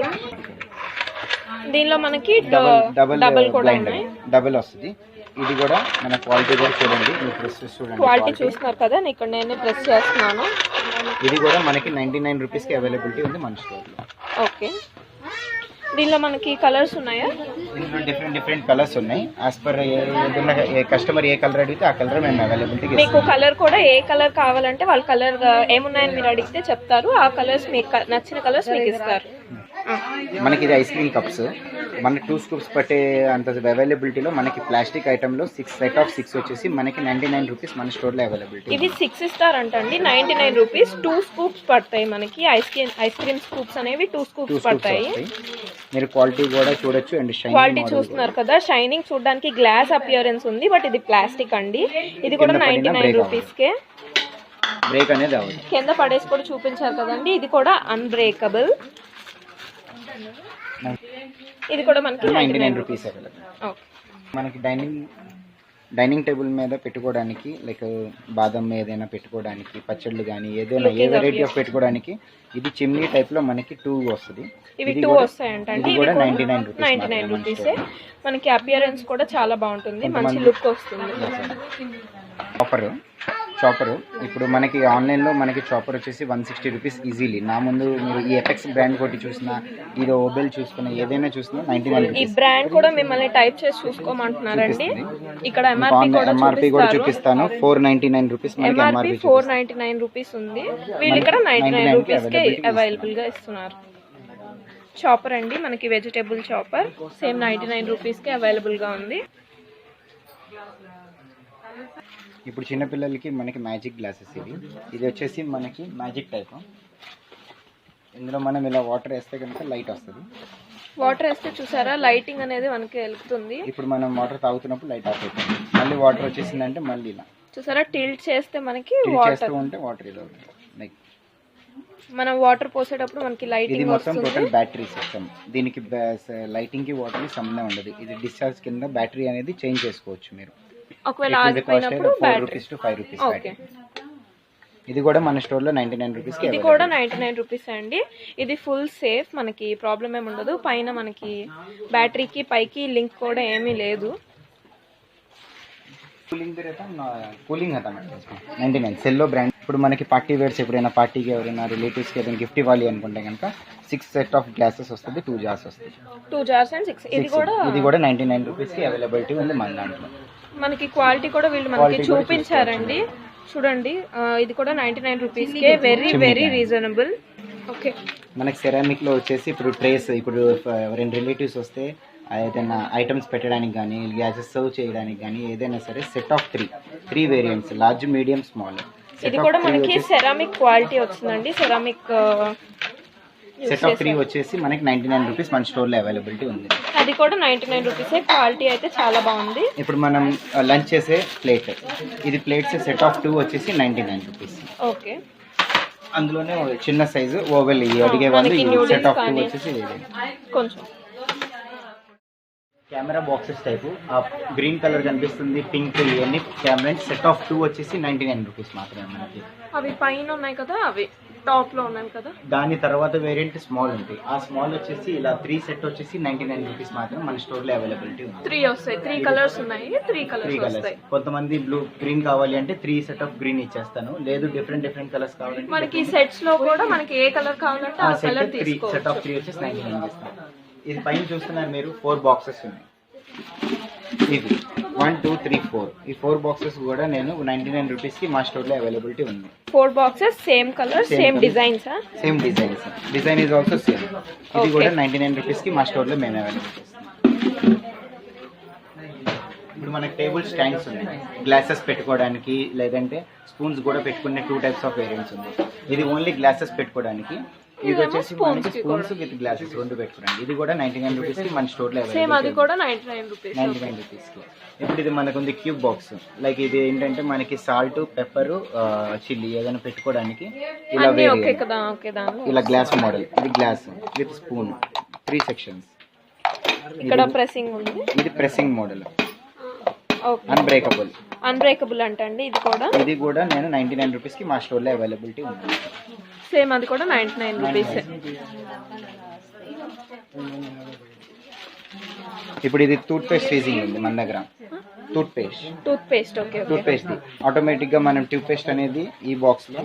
దీనిలో మనకి డబుల్ కూడా ఉన్నాయి. డబుల్ వస్తుంది. ఇది కూడా మన క్వాలిటీ కూడా చూడండి. క్వాలిటీ చూస్తున్నారు కదా, ఇక్కడ నేను ప్రెస్ చేస్తున్నాను. ఇది కూడా మనకి 99 రూపీస్ కి అవైలబిలిటీ ఉంది మన స్టోర్ లో. ఓకే, దీనిలో మనకి కలర్స్ ఉన్నాయా? దీంట్లో డిఫరెంట్ కలర్స్ ఉన్నాయి. యాజ్ పర్ కస్టమర్ ఏ కలర్ అడిగితే ఆ కలర్ మేము అవైలబిలిటీ. మీకు కలర్ కూడా ఏ కలర్ కావాలంటే వాళ్ళ కలర్ ఏమున్నాయని మీరు అడిగితే చెప్తారు. ఆ కలర్స్ మీకు నచ్చిన కలర్స్ మీకు ఇస్తారు. మనకి ఇది ఐస్ క్రీమ్ కప్స్. మనకి 2 స్కూప్స్ పట్టే అంత అవైలబిలిటీలో మనకి ప్లాస్టిక్ ఐటెంలో 6 సెట్ ఆఫ్ 6 వచ్చేసి మనకి 99 రూపీస్ మన స్టోర్లో అవైలబిలిటీ. ఇవి 6 ఇస్తారంటండి. 99 రూపీస్ 2 స్కూప్స్ పడతాయి మనకి. ఐస్ క్రీమ్ స్కూప్స్ అనేవి 2 స్కూప్స్ పడతాయి. మీరు క్వాలిటీ కూడా చూడొచ్చు. అండ్ క్వాలిటీ చూస్తున్నారు కదా, షైనింగ్ చూడడానికి గ్లాస్ అపియరెన్స్ ఉంది. బట్ ఇది ప్లాస్టిక్ అండి. ఇది కూడా 99 రూపీస్కే. బ్రేక్ అనేది అవ్వదు. కింద పడేసి కూడా చూపించారు కదండి. ఇది కూడా అన్బ్రేకబుల్. ఇది కూడా మనకి 99 రూపీస్ అవైలబుల్. మనకి డైనింగ్ టేబుల్ మీద పెట్టుకోవడానికి, లైక్ బాదం ఏదైనా పెట్టుకోవడానికి, పచ్చళ్ళు కానీ ఏదైనా ఏ వెరైటీ ఆఫ్ పెట్టుకోవడానికి. ఇది చిమ్నీ టైప్ లో మనకి 2 వస్తుంది. ఇవి 2 వస్తాయంటండి. ఇది కూడా 99 రూపీస్. మనకి అపియరెన్స్ కూడా చాలా బాగుంటుంది, మంచి లుక్ వస్తుంది. Offer chopper. ఇప్పుడు మనకి ఆన్లైన్లో మనకి చాపర్ వచ్చేసి 160 రూపీస్ ఈజీలీ. నా ముందు మీరు ఈ ఎఫెక్స్ బ్రాండ్ కొట్టి చూసినా, ఇది ఓబెల్ చూసుకున్నా, ఏదైనా చూసినా 99 ఈ రూపీస్. బ్రాండ్ కూడా మిమ్మల్ని టైప్ చేసి చూసుకోమంటున్నారండి. ఇక్కడ ఎంఆర్పి కూడా చూపిస్తాను. 499 రూపీస్ మనకి ఎంఆర్పి 499 రూపీస్ ఉంది. వీళ్ళు ఇక్కడ 99 రూపీస్కే అవైలబుల్గా ఇస్తున్నారు. చాపర్ అండి, మనకి వెజిటేబుల్ చాపర్ సేమ్ 99 రూపీస్కి అవైలబుల్గా ఉంది. ఇప్పుడు చిన్నపిల్లలకి మనకి మ్యాజిక్ గ్లాసెస్ ఇది వచ్చేసి మనకి మ్యాజిక్ టైప్. ఇందులో మనం ఇలా వాటర్ వేస్తే కనుక లైట్ వస్తుంది. వాటర్ వేస్తే చూసారా లైటింగ్ అనేది మనకి వెలుగుతుంది. ఇప్పుడు మనం వాటర్ తాగుతున్నప్పుడు లైట్ ఆఫ్ అవుతుంది. మళ్ళీ వాటర్ వచ్చేసిందంటే మళ్ళీ ఇలా చూసారా టిల్ట్ చేస్తే మనకి చేస్తూ ఉంటే వాటర్ ఇది అవుతుంది. లైక్ మనం వాటర్ పోసేటప్పుడు మనకి ఇది లైటింగ్ మొత్తం వస్తుంది. Total battery system. దీనికి లైటింగ్ కి వాటర్ కి సంబంధం ఉండదు. ఇది డిశ్చార్జ్ కింద బ్యాటరీ అనేది చేంజ్ చేసుకోవచ్చు మీరు. ఒకవేళ ఆగిపోయినప్పుడు 4 battery. Rupees to 5 rupees. Okay, ఇది కూడా మన స్టోర్ లో 99 రూపీస్ కి ఇది కూడా 99 రూపీస్ అండి. ఇది ఫుల్ సేఫ్, మనకి ప్రాబ్లం ఏమి ఉండదు. పైన మనకి బ్యాటరీకి పైకి లింక్ కూడా ఏమీ లేదు. కూలింగ్ హతా 99 సెల్లో బ్రాండ్. ఇప్పుడు మనకి పార్టీ వేర్స్ ఎప్పుడైనా పార్టీకి ఎవరైనా రిలేటివ్స్కి ఏదైనా గిఫ్ట్ ఇవ్వాలి అనుకుంటే కనుక 6 సెట్ ఆఫ్ గ్లాసెస్ వస్తుంది, 2 జార్స్ వస్తుంది. 2 జార్స్ అండ్ 6. ఇది కూడా 99 రూపీస్కి అవైలబిలిటీ ఉంది మన దాంట్లో. మనకి క్వాలిటీ కూడా వీళ్ళు మనకి చూపించారండి. చూడండి, ఇది కూడా 99 రూపీస్కే వెరీ వెరీ రీజనబుల్. ఓకే, మనకి సెరామిక్ లో వచ్చేసి ఇప్పుడు ట్రేస్, ఇప్పుడు ఎవరైనా రిలేటివ్స్ వస్తే ఏదైనా ఐటమ్స్ పెట్టడానికి కానీ గ్యాసెస్ సర్వ్ చేయడానికి కానీ ఏదైనా సరే set of 3 variants, large, medium, small. ఇది కూడా మనకి సెరామిక్ క్వాలిటీ వచ్చిందండి. సెరామిక్ సెట్ ఆఫ్ 3 వచ్చేసి మనకి 99 రూపీస్ మన స్టోర్లో అవైలబిలిటీ ఉంది. అది కూడా 99 రూపీసే. క్వాలిటీ అయితే చాలా బాగుంది. ఇప్పుడు మనం లంచ్ చేసే ప్లేట్, ఇది ప్లేట్స్ సెట్ ఆఫ్ 2 వచ్చేసి 99 రూపీస్. ఓకే, అందులోనే చిన్న సైజు ఓవెల్ అడిగే వాళ్ళు సెట్ ఆఫ్ 2 వచ్చేసి కొంచెం కెమెరా బాక్సెస్ టైపు. ఆ గ్రీన్ కలర్ కనిపిస్తుంది, పింక్, ఇవన్నీ కెమెరా సెట్ ఆఫ్ 2 వచ్చేసి 99 రూపీస్ మాత్రమే మనకి. అవి పైన ఉన్నాయి కదా, అవి టాప్ లో ఉన్నాయి కదా. దాని తర్వాత వేరియంట్ స్మాల్ ఉంటాయి. ఆ స్మాల్ వచ్చేసి ఇలా 3 సెట్ వచ్చేసి 99 రూపీస్ మాత్రం మన స్టోర్ లో అవైలబిలిటీ ఉంది. 3 వస్తాయి, 3 కలర్స్ ఉన్నాయి, 3 కలర్స్ వస్తాయి. కొంతమంది బ్లూ గ్రీన్ కావాలి అంటే 3 సెట్ ఆఫ్ గ్రీన్ ఇచ్చేస్తాను. లేదు డిఫరెంట్ కలర్స్ కావాలంటే మనకి సెట్స్ లో కూడా మనకి ఏ కలర్ కావాలంటే ఆ కలర్ తీసుకోవచ్చు. సెట్ ఆఫ్ 3 వచ్చేసి 99 ఇస్తాను. ఇది పైన చూస్తున్నారు మీరు 4 బాక్సెస్ ఉన్నాయి. ఇది 1 2 3 4. ఈ 4 బాక్సెస్ కూడా నేను 99 రూపీస్కి మా స్టోర్లో అవైలబిలిటీ ఉంది. 4 boxes same colour, same designs. Same designs. Design is also same. ఇది కూడా 99 రూపీస్కి మా స్టోర్లో మేము అవైలబిలిటీ ఇస్తాం. ఇప్పుడు మనకి టేబుల్ స్టాండ్స్ ఉన్నాయి, గ్లాసెస్ పెట్టుకోవడానికి, లేదంటే స్పూన్స్ కూడా పెట్టుకునే 2 టైప్స్ ఆఫ్ వేరియంట్స్ ఉంది. ఇది ఓన్లీ గ్లాసెస్ పెట్టుకోవడానికి. ఇది వచ్చేసి మనకి స్పూన్స్ విత్ గ్లాసెస్ 2 పెట్టుకోండి. ఇది కూడా 99 రూపీస్కి మన స్టోర్లో సేమ్, అది కూడా 99 రూపీస్. 99 రూపీస్కి. ఇప్పుడు ఇది మనకు ఉంది క్యూబ్ బాక్స్. లైక్ ఇది ఏంటంటే మనకి సాల్ట్, పెప్పర్, చిల్లీ ఏదైనా పెట్టుకోవడానికి ఇలా ఇలా గ్లాస్ మోడల్. ఇది గ్లాస్ విత్ స్పూన్, 3 సెక్షన్స్. ఇక్కడ ప్రెసింగ్ ఉంది. ఇది ప్రెసింగ్ మోడల్, అన్బ్రేకబుల్ అంటండి. ఇది కూడా నేను 99 రూపీస్కి మా స్టోర్లో అవైలబిలిటీ ఉంది. సేమ్, అది కూడా 99 రూపీస్. ఇప్పుడు ఇది టూత్ పేస్ట్ ఫ్రీజింగ్ ఉంది మన దగ్గర. Toothpaste okay. Toothpaste ఆటోమేటిక్గా మనం టూత్ పేస్ట్ అనేది ఈ బాక్స్లో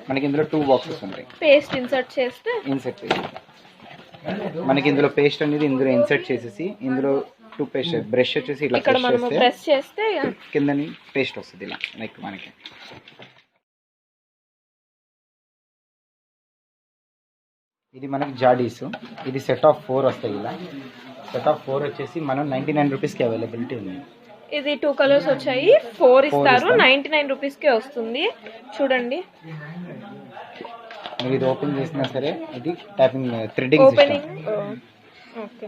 మనకి ఇందులో 2 బాక్సెస్ ఉంటాయి. పేస్ట్ ఇన్సర్ట్ చేస్తే మనకి ఇందులో పేస్ట్ అనేది ఇందులో ఇన్సర్ట్ చేసేసి ఇందులో టూత్ పేస్ట్ బ్రష్ వచ్చేసి ఇలా ప్రెస్ చేస్తే కిందని పేస్ట్ వస్తుంది ఇలా. లైక్ మనకి ఇది మనకి జాడీస్. ఇది సెట్ ఆఫ్ 4 వస్తాయి. ఇలా సెట్ ఆఫ్ 4 వచ్చేసి మనం 99 రూపీస్కి అవైలబిలిటీ ఉంది. ఇది 2 కలర్స్ వచ్చాయి, 4 ఇస్తారు, 99 రూపీస్కే వస్తుంది. చూడండి, మీరు ఇది ఓపెన్ చేసినా సరే ఇది ట్యాపింగ్ థ్రెడ్డింగ్ ఓపెనింగ్. ఓకే,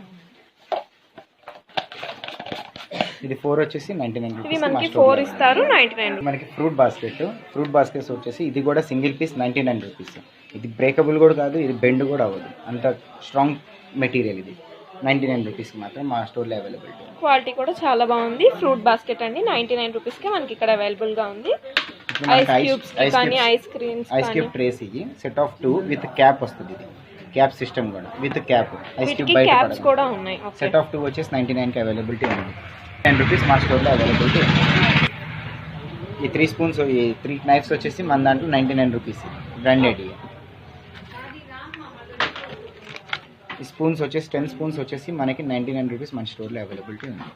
ఇది 4 వచ్చేసి 99 రూపీస్. ఇది మనకి 4 ఇస్తారు, 99. మనకి ఫ్రూట్ బాస్కెట్స్ వచ్చేసి ఇది కూడా సింగిల్ పీస్ 99 రూపీస్. ఇది బ్రేకబుల్ కూడా కాదు, ఇది బెండ్ కూడా అవ్వదు, అంత స్ట్రాంగ్ మెటీరియల్. ఇది 99 రూపీస్కి మాత్రం మా స్టోర్లో అవైలబిలిటీ. క్వాలిటీ కూడా చాలా బాగుంది. ఫ్రూట్ బాస్కెట్ అండి, 99 రూపీస్కి మనకి ఇక్కడ అవైలబుల్గా ఉంది. Ice cube trace. ఇది సెట్ ఆఫ్ 2 విత్ క్యాప్ వస్తుంది. ఇది క్యాప్ సిస్టమ్ కూడా విత్ క్యాప్. ఐస్ క్యూబ్ బయట కూడా ఉన్నాయి. సెట్ ఆఫ్ 2 వచ్చేసి 99కి అవైలబిలిటీ ఉంది. 10 రూపీస్ మా స్టోర్లో అవైలబిలిటీ ఉంది. ఈ 3 స్పూన్స్ ఈ 3 నైఫ్స్ వచ్చేసి మన దాంట్లో 99 రూపీస్ బ్రాండెడ్. ఈ స్పూన్స్ వచ్చేసి 10 స్పూన్స్ వచ్చేసి మనకి 99 రూపీస్ మన స్టోర్లో అవైలబిలిటీ ఉంది.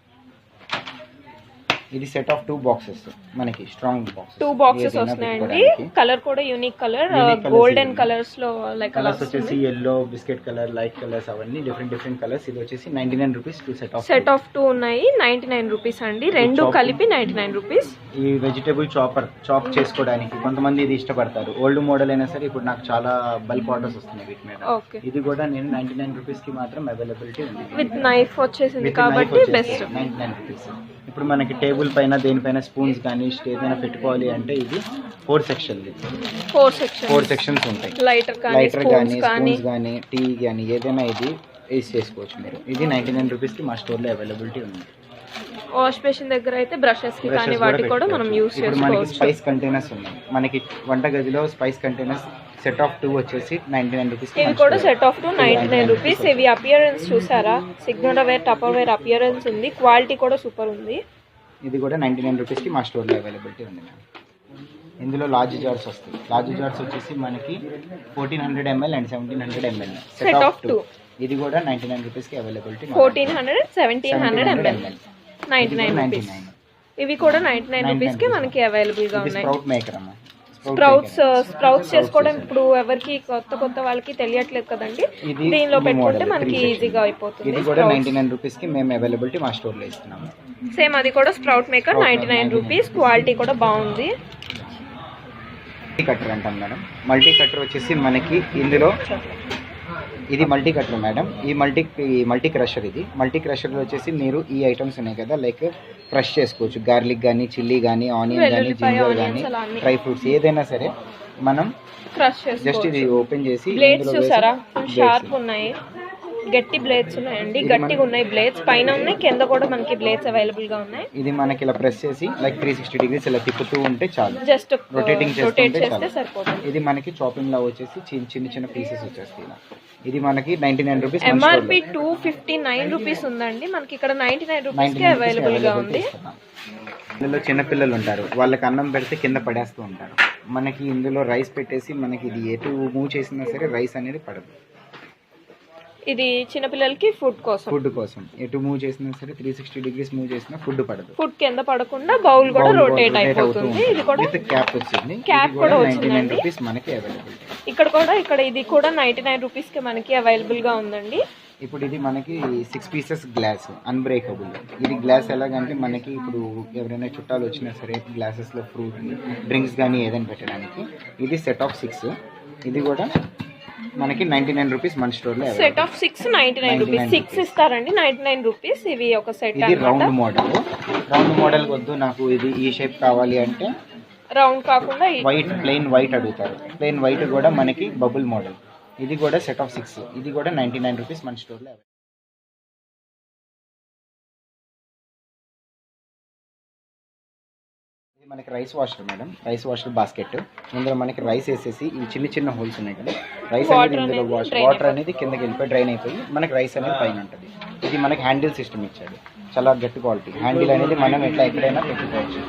ఇది సెట్ ఆఫ్ 2 బాక్సెస్ మనకి స్ట్రాంగ్ బాక్స్ 2 బాక్సెస్ వస్తున్నాయండి. కలర్ కూడా యూనిక్ కలర్, గోల్డెన్ కలర్స్ లో లైక్ కలర్స్ వచ్చేసి yellow, biscuit colour, light colours అవన్నీ డిఫరెంట్ కలర్స్. ఇది వచ్చేసి 99 రూపీస్ 2 సెట్ ఆఫ్ 2 ఉన్నాయి. 99 రూపీస్ అండి, రెండు కలిపి 99 రూపీస్. ఈ వెజిటేబుల్ చాప్ చేసుకోవడానికి కొంతమంది ఇది ఇష్టపడతారు. ఓల్డ్ మోడల్ అయినా సరే ఇప్పుడు నాకు చాలా బల్క్ ఆర్డర్స్ వస్తున్నాయి వీటి మీద. ఇది కూడా నేను 99 రూపీస్ కి మాత్రం అవైలబిలిటీ ఉంది. విత్ నైఫ్ వచ్చేసింది కాబట్టి బెస్ట్. 99 రూపీస్. ఇప్పుడు మనకి టేబుల్ పైన దేనిపైన స్పూన్స్ కానీ ఏదైనా పెట్టుకోవాలి అంటే ఇది 4 సెక్షన్స్ ఉంటాయి. లైటర్ కానీ స్పూన్స్ కానీ టీ కానీ ఏదైనా ఇది యూజ్ చేసుకోవచ్చు మీరు. ఇది 99 రూపీస్కి మా స్టోర్లో అవైలబిలిటీ ఉంది. వాష్ బేసిన్ దగ్గర అయితే బ్రషెస్ కి కానీ వాటికి కూడా మనం యూజ్ చేసుకోవచ్చు. మనకి స్పైస్ కంటైనర్స్ ఉన్నాయి. మనకి వంట గదిలో స్పైస్ కంటైనర్స్ సెట్ ఆఫ్ 2 వచ్చేసి 99 రూపీస్. ఇవి కూడా సెట్ ఆఫ్ 2 99 రూపీస్. ఇవి అపియరెన్స్ చూసారా, సిగ్నోవేర్ టపర్వేర్ అపియరెన్స్ ఉంది, క్వాలిటీ కూడా సూపర్ ఉంది. ఇది కూడా 99 రూపీస్కి మా స్టోర్లో అవైలబిలిటీ ఉంది. ఇందులో లార్జ్ జార్స్ వస్తాయి. లార్జ్ జార్స్ వచ్చేసి మనకి 1400 ml and 1700 ml set of 2. ఇది కూడా 99 రూపీస్కి అవైలబిలిటీ. 1400 1700 ml 99 rupees. ఇవి కూడా 99 రూపీస్కి మనకి అవైలబుల్ గా ఉన్నాయి. స్ప్రౌట్ మేకర్ అమ్మ. స్ప్రౌట్స్ చేసుకోవడం ఇప్పుడు ఎవరికి కొత్త వాళ్ళకి తెలియట్లేదు కదండి. దీనిలో పెట్టుకుంటే మనకి ఈజీగా అయిపోతుంది. ఇది కూడా 99 రూపీస్కి మేము అవైలబిలిటీ మా స్టోర్లో ఇస్తున్నాము. సేమ్ అది కూడా స్ప్రౌట్ మేకర్ 99 రూపీస్. క్వాలిటీ కూడా బాగుంది. కట్టర్ అంటాం మేడం. మల్టీ కట్టర్ వచ్చేసి మనకి ఇందులో ఇది మల్టీ కట్టర్ మేడం. ఈ మల్టీ క్రషర్. ఇది మల్టీ క్రషర్లో వచ్చేసి మీరు ఈ ఐటమ్స్ ఉన్నాయి కదా, లైక్ క్రష్ చేసుకోవచ్చు. గార్లిక్ కానీ, చిల్లీ కానీ, ఆనియన్ కానీ, జింజర్ కానీ, డ్రై ఫ్రూట్స్ ఏదైనా సరే మనం జస్ట్ ఇది ఓపెన్ చేసి బ్లేడ్స్ చూసారా షార్ప్ ఉన్నాయి, గట్టి బ్లేడ్స్ ఉన్నాయండి. గట్టిగా ఉన్నాయి బ్లేడ్స్, పైన ఉన్నాయి, కింద కూడా మనకి బ్లేడ్స్ అవైలబుల్ గా ఉన్నాయి. ఇది మనకి ఇలా ప్రెస్ చేసి లైక్ 360 డిగ్రీస్ ఇలా తిప్పుతూ ఉంటే చాలు. జస్ట్ రొటేట్ చేస్తే సరిపోతుంది. ఇది మనకి చాపింగ్ లా వచ్చేసి చిన్న పీసెస్ వచ్చేస్తాయి. ఇది మనకి 99 రూపీస్. ఎంఆర్పి 259 రూపీస్ ఉందండి, మనకి ఇక్కడ 99 రూపీస్ కి అవైలబుల్ గా ఉంది. ఇందులో చిన్నపిల్లలు ఉంటారు, వాళ్ళకి అన్నం పెడితే కింద పడేస్తూ ఉంటారు. మనకి ఇందులో రైస్ పెట్టేసి మనకి ఇది ఎటు మూవ్ చేసినా సరే రైస్ అనేది పడదు. ఇది చిన్నపిల్లలకి ఫుడ్ కోసం ఎటు మూవ్ చేసినా సరే 360 డిగ్రీస్ మూవ్ చేసినా ఫుడ్ పడదు. ఫుడ్ కింద పడకుండా బౌల్ కూడా రొటేట్ అయిపోతుంది. ఇది కూడా క్యాప్ వచ్చింది. క్యాప్ కూడా వచ్చిందండి. మనకి అవైలబుల్. ఇక్కడ ఇది కూడా 99 రూపీస్ కి మనకి అవైలబుల్ గా ఉందండి. ఇప్పుడు ఇది మనకి 6 పీసెస్ గ్లాస్ అన్బ్రేకబుల్. ఇది గ్లాస్ ఎలాగంటే మనకి ఇప్పుడు ఎవరైనా చుట్టాలు వచ్చినా సరే గ్లాసెస్లో ఫ్రూట్ డ్రింక్స్ కానీ ఏదైనా పెట్టడానికి. ఇది సెట్ ఆఫ్ 6. ఇది కూడా మనకి 99 రూపీస్ మన స్టోర్లో. Set of 6 99 rupees. 6 ఇస్తారండి 99 రూపీస్. ఇవి ఒక సెట్. ఇది రౌండ్ మోడల్ వద్దు నాకు ఇది ఈ షేప్ కావాలి అంటే రౌండ్ కాకుండా ప్లెయిన్ వైట్ అడుగుతారు. ప్లెయిన్ వైట్ కూడా మనకి బబుల్ మోడల్. ఇది కూడా సెట్ ఆఫ్ 6. ఇది కూడా 99 రూపీస్ మన స్టోర్లో. ఇది మనకి rice washer madam. Rice washer basket. ఇందులో మనకి రైస్ వేసేసి ఈ చిన్న హోల్స్ ఉన్నాయి కదా, రైస్ అనేది ఇందులో వాటర్ అనేది కిందకి వెళ్ళిపోయి డ్రైన్ అయిపోయి మనకి రైస్ అనేది పైన ఉంటుంది. ఇది మనకి హ్యాండిల్ సిస్టమ్ ఇచ్చాడు, చాలా గట్టి క్వాలిటీ. హ్యాండిల్ అనేది మనం ఎక్కడైనా పెట్టుకోవచ్చు.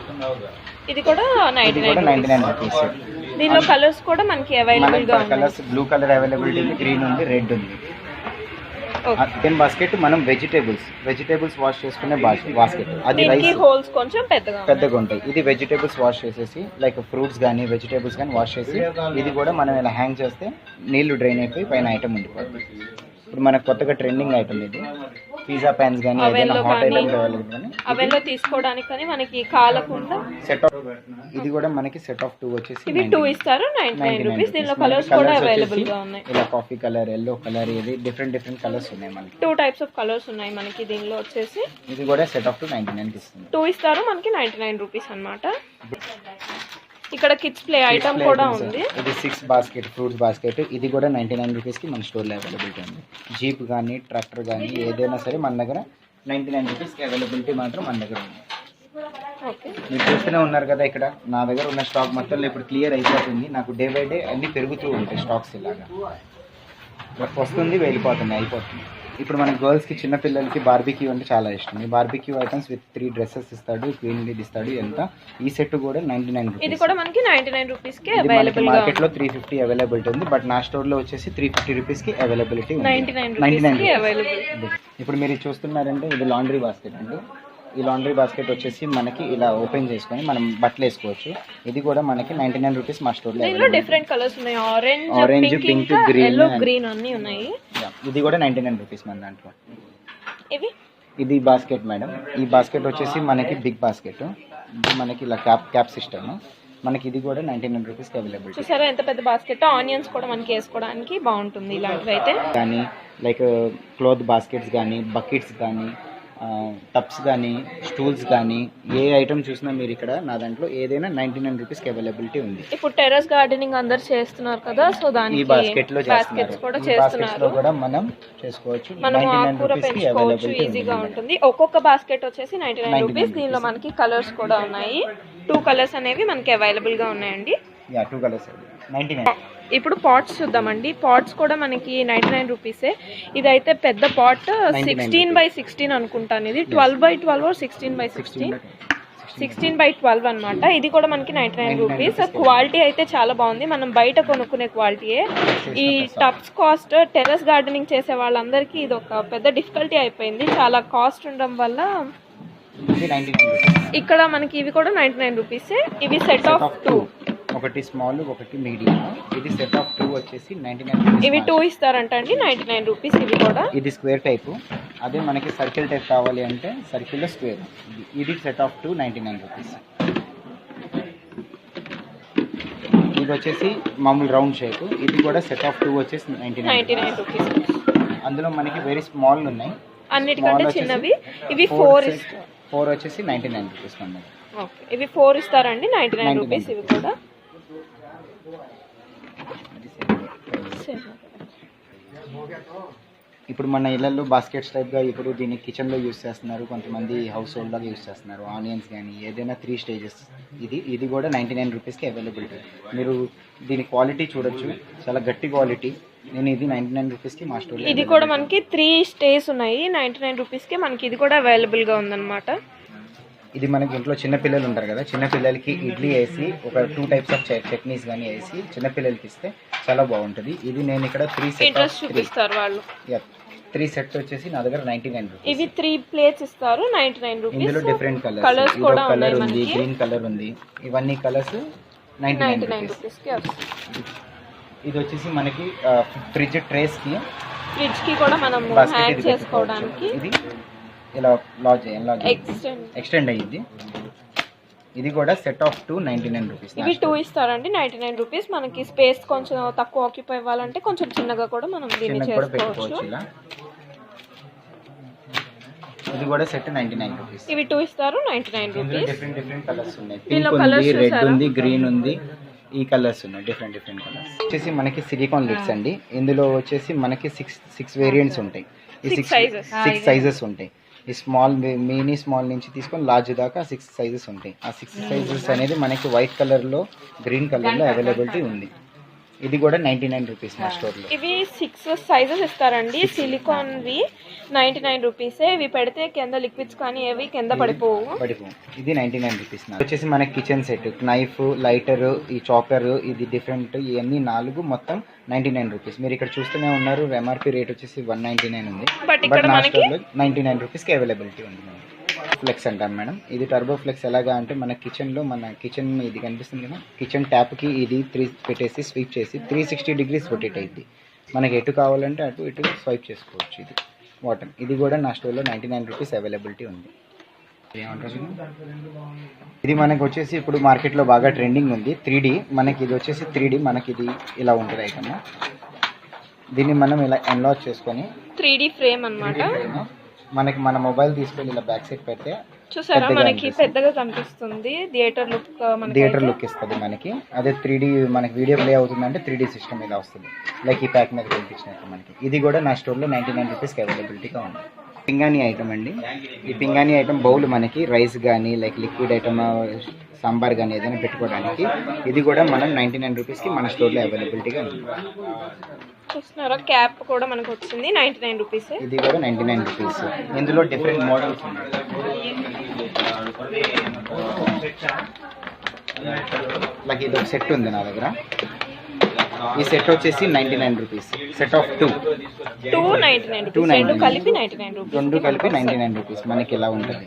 ఇది కూడా 99 రూపీస్. దీనిలో కలర్స్ కూడా మనకి అవైలబుల్ గా ఉన్నాయి. కలర్స్ బ్లూ కలర్ అవైలబిలిటీ ఉంది, గ్రీన్ ఉంది, రెడ్ ఉంది. చికెన్ బాస్కెట్ మనం వెజిటేబుల్స్ వాష్ చేసుకునే బాస్కెట్. అది రైస్ హోల్స్ కొంచెం పెద్దగా ఉంటాయి. ఇది వెజిటేబుల్స్ వాష్ చేసేసి లైక్ ఫ్రూట్స్ కానీ వెజిటేబుల్స్ కానీ వాష్ చేసి ఇది కూడా మనం ఇలా హ్యాంగ్ చేస్తే నీళ్లు డ్రైన్ అయిపోయి పైన ఐటమ్ ఉండిపోతుంది. ఇప్పుడు మనకు కొత్తగా ట్రెండింగ్ ఐటమ్ ఇది. పిజ్జా ప్యాన్స్ కానీ ఏదైనా హాట్ ఐటమ్స్ అవైలబుల్ కానీ అవెన్లో తీసుకోవడానికి కానీ మనకి కాలకుండా సెట్ ఆఫ్. ఇది కూడా మనకి సెట్ ఆఫ్ 2 వచ్చేసి ఇవి 2 ఇస్తారు 99 రూపీస్. దీనిలో కలర్స్ కూడా అవైలబుల్ గా ఉన్నాయి. ఇలా కాఫీ కలర్, ఎల్లో కలర్, ఇది డిఫరెంట్ కలర్స్ ఉన్నాయి మనకి. 2 టైప్స్ ఆఫ్ కలర్స్ ఉన్నాయి మనకి దీనిలో వచ్చేసి. ఇది కూడా సెట్ ఆఫ్ 99 కి ఇస్తుంది. 2 ఇస్తారు మనకి 99 రూపీస్ అన్నమాట. ఇక్కడ కిడ్స్ ప్లే ఐటమ్ కూడా ఉంది. ఇది 6 బాస్కెట్ ఫ్రూట్స్ బాస్కెట్. ఇది కూడా 99 రూపీస్కి మన స్టోర్లో అవైలబిలిటీ ఉంది. జీప్ కానీ ట్రాక్టర్ కానీ ఏదైనా సరే మన దగ్గర 99 రూపీస్కి అవైలబిలిటీ మాత్రం మన దగ్గర ఉంది. మీరు చూస్తూనే ఉన్నారు కదా, ఇక్కడ నా దగ్గర ఉన్న స్టాక్ మొత్తంలో ఇప్పుడు క్లియర్ అయిపోతుంది. నాకు డే బై డే అన్నీ పెరుగుతూ ఉంటాయి స్టాక్స్. ఇలాగా వస్తుంది వెళ్ళిపోతుంది అయిపోతుంది. ఇప్పుడు మన గర్ల్స్కి చిన్న పిల్లలకి బార్బిక్యూ అంటే చాలా ఇష్టం. ఈ బార్బిక్యూ ఐటమ్స్ విత్ 3 డ్రెస్సెస్ ఇస్తాడు, క్వీన్ లీడ్ ఇస్తాడు. ఎంత ఈ సెట్ కూడా 99 రూపీస్. ఇది కూడా మనకి 99 రూపీస్కి అవైలబుల్ మార్కెట్లో 350 అవైలబిలిటీ ఉంది, బట్ నా స్టోర్లో వచ్చేసి 350 రూపీస్కి అవైలబిలిటీ ఉంది. 99 అవైలబుల్. ఇప్పుడు మీరు చూస్తున్నారంటే ఇది లాండ్రీ బాస్కెట్ అండి. ఈ లాండ్రీ బాస్కెట్ వచ్చేసి మనకి ఇలా ఓపెన్ చేసుకొని మనం బట్టలు వేసుకోవచ్చు. ఇది కూడా మనకి 99 రూపీస్ మా స్టోర్లో. దీనిలో డిఫరెంట్ కలర్స్ ఉన్నాయి, ఆరెంజ్, పింక్, గ్రీన్ అన్ని ఉన్నాయి. ఇది కూడా 99 రూపీస్ మన దాంట్లో. ఇది బాస్కెట్ మేడం. ఈ బాస్కెట్ వచ్చేసి మనకి బిగ్ బాస్కెట్, మనకి ఇలా క్యాప్ సిస్టమ్. మనకి ఇది కూడా 99 రూపీస్కి అవైలబుల్. చూసారా ఎంత పెద్ద బాస్కెట్. ఆనియన్స్ కూడా మనకి వేసుకోవడానికి బాగుంటుంది ఇలాంటివి అయితే. కానీ లైక్ క్లోత్ బాస్కెట్స్ కానీ, బకెట్స్ కానీ, టబ్స్ కానీ, స్టూల్స్ కానీ, ఏ ఐటమ్ చూసినా మీరు ఇక్కడ నా దాంట్లో ఏదైనా 99 రూపీస్కి అవైలబిలిటీ ఉంది. ఇప్పుడు టెర్రస్ గార్డెనింగ్ అందరు చేస్తున్నారు కదా, సో దానికి ఈ బాస్కెట్లో బాస్కెట్స్ కూడా చేస్తున్నారు. కూడా మనం చేసుకోవచ్చు. మనం ఆకుకూర పెంచుకోవచ్చు, ఈజీగా ఉంటుంది. ఒక్కొక్క బాస్కెట్ వచ్చేసి 99 రూపీస్. దీనిలో మనకి కలర్స్ కూడా ఉన్నాయి. 2 కలర్స్ అనేవి మనకి అవైలబుల్ గా ఉన్నాయండి. 2 కలర్స్ 99. ఇప్పుడు పాట్స్ చూద్దామండి. పాట్స్ కూడా మనకి 99 రూపీసే. ఇదైతే పెద్ద పాట్ 16x16 అనుకుంటాను. ఇది 12x12 16x16, 16x12 అనమాట. ఇది కూడా మనకి 99 రూపీస్. క్వాలిటీ అయితే చాలా బాగుంది, మనం బయట కొనుక్కునే క్వాలిటీయే. ఈ టబ్స్ కాస్ట్ టెర్రస్ గార్డెనింగ్ చేసే వాళ్ళందరికీ ఇది ఒక పెద్ద డిఫికల్టీ అయిపోయింది, చాలా కాస్ట్ ఉండడం వల్ల. ఇక్కడ మనకి ఇవి కూడా 99 రూపీసే. ఇవి సెట్ ఆఫ్ 2, ఒకటి స్మాల్ ఒకటి మీడియం. ఇది సెట్ ఆఫ్ 2 వచ్చేసి 99 రూపీస్. ఇవి 2 ఇస్తారంట అండి, 99 రూపీస్. ఇవి కూడా ఇది స్క్వేర్ టైపు. అదే మనకి సర్కిల్ టైప్ కావాలి అంటే సర్కిల్లో స్క్వేర్. ఇది సెట్ ఆఫ్ 2 99 రూపీస్. ఇది వచ్చేసి మామూలు రౌండ్ షేప్. ఇది కూడా సెట్ ఆఫ్ 2 వచ్చేసి 99 రూపీస్. అందులో మనకి వెరీ స్మాల్ ఉన్నాయి, అన్నిటికంటే చిన్నవి. ఇవి 4 వచ్చేసి 99 రూపీస్ అన్నమాట. ఓకే, ఇవి 4 ఇస్తారండి, 99 రూపీస్. ఇవి కూడా ఇప్పుడు మన ఇళ్లలో బాస్కెట్స్ టైప్గా ఇప్పుడు దీన్ని కిచెన్లో యూస్ చేస్తున్నారు, కొంతమంది హౌస్ హోల్డ్గా యూస్ చేస్తున్నారు. ఆనియన్స్ కానీ ఏదైనా 3 స్టేజెస్. ఇది కూడా 99 రూపీస్కి అవైలబిలిటీ. మీరు దీని క్వాలిటీ చూడొచ్చు, చాలా గట్టి క్వాలిటీ. నేను ఇది 99 రూపీస్కి మా స్టోర్లో. ఇది కూడా మనకి 3 స్టేస్ ఉన్నాయి, 99 రూపీస్కి మనకి ఇది కూడా అవైలబుల్గా ఉందన్నమాట. ఇది మనకి ఇంట్లో చిన్నపిల్లలు ఉంటారు కదా, చిన్నపిల్లలకి ఇడ్లీ వేసి ఒక 2 టైప్స్ ఆఫ్ చట్నీస్ కానీ వేసి చిన్నపిల్లలకి ఇస్తే చాలా బాగుంటుంది. ఇది నేను ఇక్కడ 3 సెట్స్ చూపిస్తారు వాళ్ళు. 3 సెట్స్ వచ్చేసి నా దగ్గర 99 రూపీస్. ఇవి 3 ప్లేట్స్ ఇస్తారు, 99 రూపీస్. ఇందులో డిఫరెంట్ కలర్స్ కూడా కలర్ ఉంది, గ్రీన్ కలర్ ఉంది. ఇవన్నీ కలర్స్ 99 రూపీస్కి వస్తుంది. ఇది వచ్చేసి మనకి ఫ్రిడ్జ్ ట్రేస్కి, ఫ్రిడ్జ్కి కూడా మనం హ్యాంగ్ చేసుకోవడానికి. ఇది ఇలా ఎక్స్టెండ్ అయ్యింది. ఇది కూడా సెట్ ఆఫ్ 2 99 రూపీస్. ఇవి 2 ఇస్తారండి, 99 రూపీస్. మనకి స్పేస్ కొంచెం తక్కువ ఆక్యుపై అవ్వాలంటే కొంచెం చిన్నగా కూడా మనం దీన్ని చేసుకోవచ్చు. ఇది కూడా సెట్ 99 రూపీస్. ఇవి 2 ఇస్తారు, 99 రూపీస్. డిఫరెంట్ కలర్స్ ఉన్నాయి. పింక్ ఉంది, రెడ్ ఉంది, గ్రీన్ ఉంది. ఈ కలర్స్ ఉన్నాయి, డిఫరెంట్ కలర్స్. వచ్చేసి మనకి సిలికాన్ లిడ్స్ అండి. ఇందులో వచ్చేసి మనకి 6 వేరియంట్స్ ఉంటాయి. ఈ 6 సైజెస్ ఉంటాయి. ఈ స్మాల్, మినీ స్మాల్ నుంచి తీసుకొని లార్జ్ దాకా 6 సైజెస్ ఉంటాయి. ఆ 6 సైజెస్ అనేది మనకి వైట్ కలర్లో, గ్రీన్ కలర్లో అవైలబిలిటీ ఉంది. ఇది కూడా 99 రూపీస్ మా స్టోర్లో. ఇవి 6 సైజెస్ ఇస్తారండి, సిలికాన్వి. 99 రూపీసే. ఇవి పెడితే కింద లిక్విడ్స్ కానీ ఏవి కింద పడిపోవు. ఇది 99 రూపీస్. వచ్చేసి మనకి కిచెన్ సెట్, నైఫ్, లైటర్, ఈ చాపర్, ఇది డిఫరెంట్. ఇవన్నీ 4 మొత్తం 99 రూపీస్. మీరు ఇక్కడ చూస్తూనే ఉన్నారు, ఎంఆర్పి రేట్ వచ్చేసి 199 ఉంది, బట్ నా స్టోర్లో 99 రూపీస్కి అవైలబిలిటీ ఉంది. ఫ్లెక్స్ అంటాం మేడం. ఇది టర్బో ఫ్లెక్స్ ఎలాగా అంటే మన కిచెన్లో, మన కిచెన్ ఇది కనిపిస్తుంది కదా, కిచెన్ ట్యాప్కి ఇది 3 పెట్టేసి స్వీప్ చేసి 360 డిగ్రీస్ రొటేట్ అయింది. మనకి ఎటు కావాలంటే అటు ఇటు స్వైప్ చేసుకోవచ్చు. ఇది వాటర్. ఇది కూడా నా స్టోర్లో 99 రూపీస్ అవైలబిలిటీ ఉంది. ఇది మనకి వచ్చేసి ఇప్పుడు మార్కెట్లో బాగా ట్రెండింగ్ ఉంది 3D. మనకి ఇది వచ్చేసి 3D, మనకి ఇది ఇలా ఉంటుంది ఐటమ్. దీన్ని మనం ఇలా ఎన్లాక్ చేసుకొని 3D ఫ్రేమ్ అన్నమాట. మనకి మన మొబైల్ తీసుకొని ఇలా బ్యాక్ సైడ్ పెడితే చూసారా మనకి పెద్దగా కనిపిస్తుంది. థియేటర్ లుక్ ఇస్తుంది మనకి. అదే 3D మనకి వీడియో ప్లే అవుతుందంటే 3D సిస్టమ్ ఇలా వస్తుంది, లైక్ ఈ ప్యాక్ మీద కనిపించినట్టు మనకి. ఇది కూడా నా స్టోర్లో 99 రూపీస్కి అవైలబిలిటీగా ఉంది. పింగాణి ఐటమ్ అండి. ఈ పింగాణి ఐటమ్ బౌల్ మనకి రైస్ కానీ, లైక్ లిక్విడ్ ఐటమ్, సాంబార్ కానీ ఏదైనా పెట్టుకోవడానికి. ఇది కూడా మనం 99 రూపీస్కి మన స్టోర్లో అవైలబిలిటీగా ఉంది. చూస్తున్నారా క్యాప్ కూడా మనకు వచ్చింది 99 రూపీస్. ఇది కూడా 99 రూపీస్. ఇందులో డిఫరెంట్ మోడల్స్ ఉన్నాయి. లైక్ ఇది ఒక సెట్ ఉంది నా దగ్గర. ఈ సెట్ వచ్చేసి 99 రూపీస్. Set of 299 299 rupees. రెండు కలిపి 99 రూపీస్. రెండు కలిపి 99 రూపీస్ మనకి ఇలా ఉంటుంది.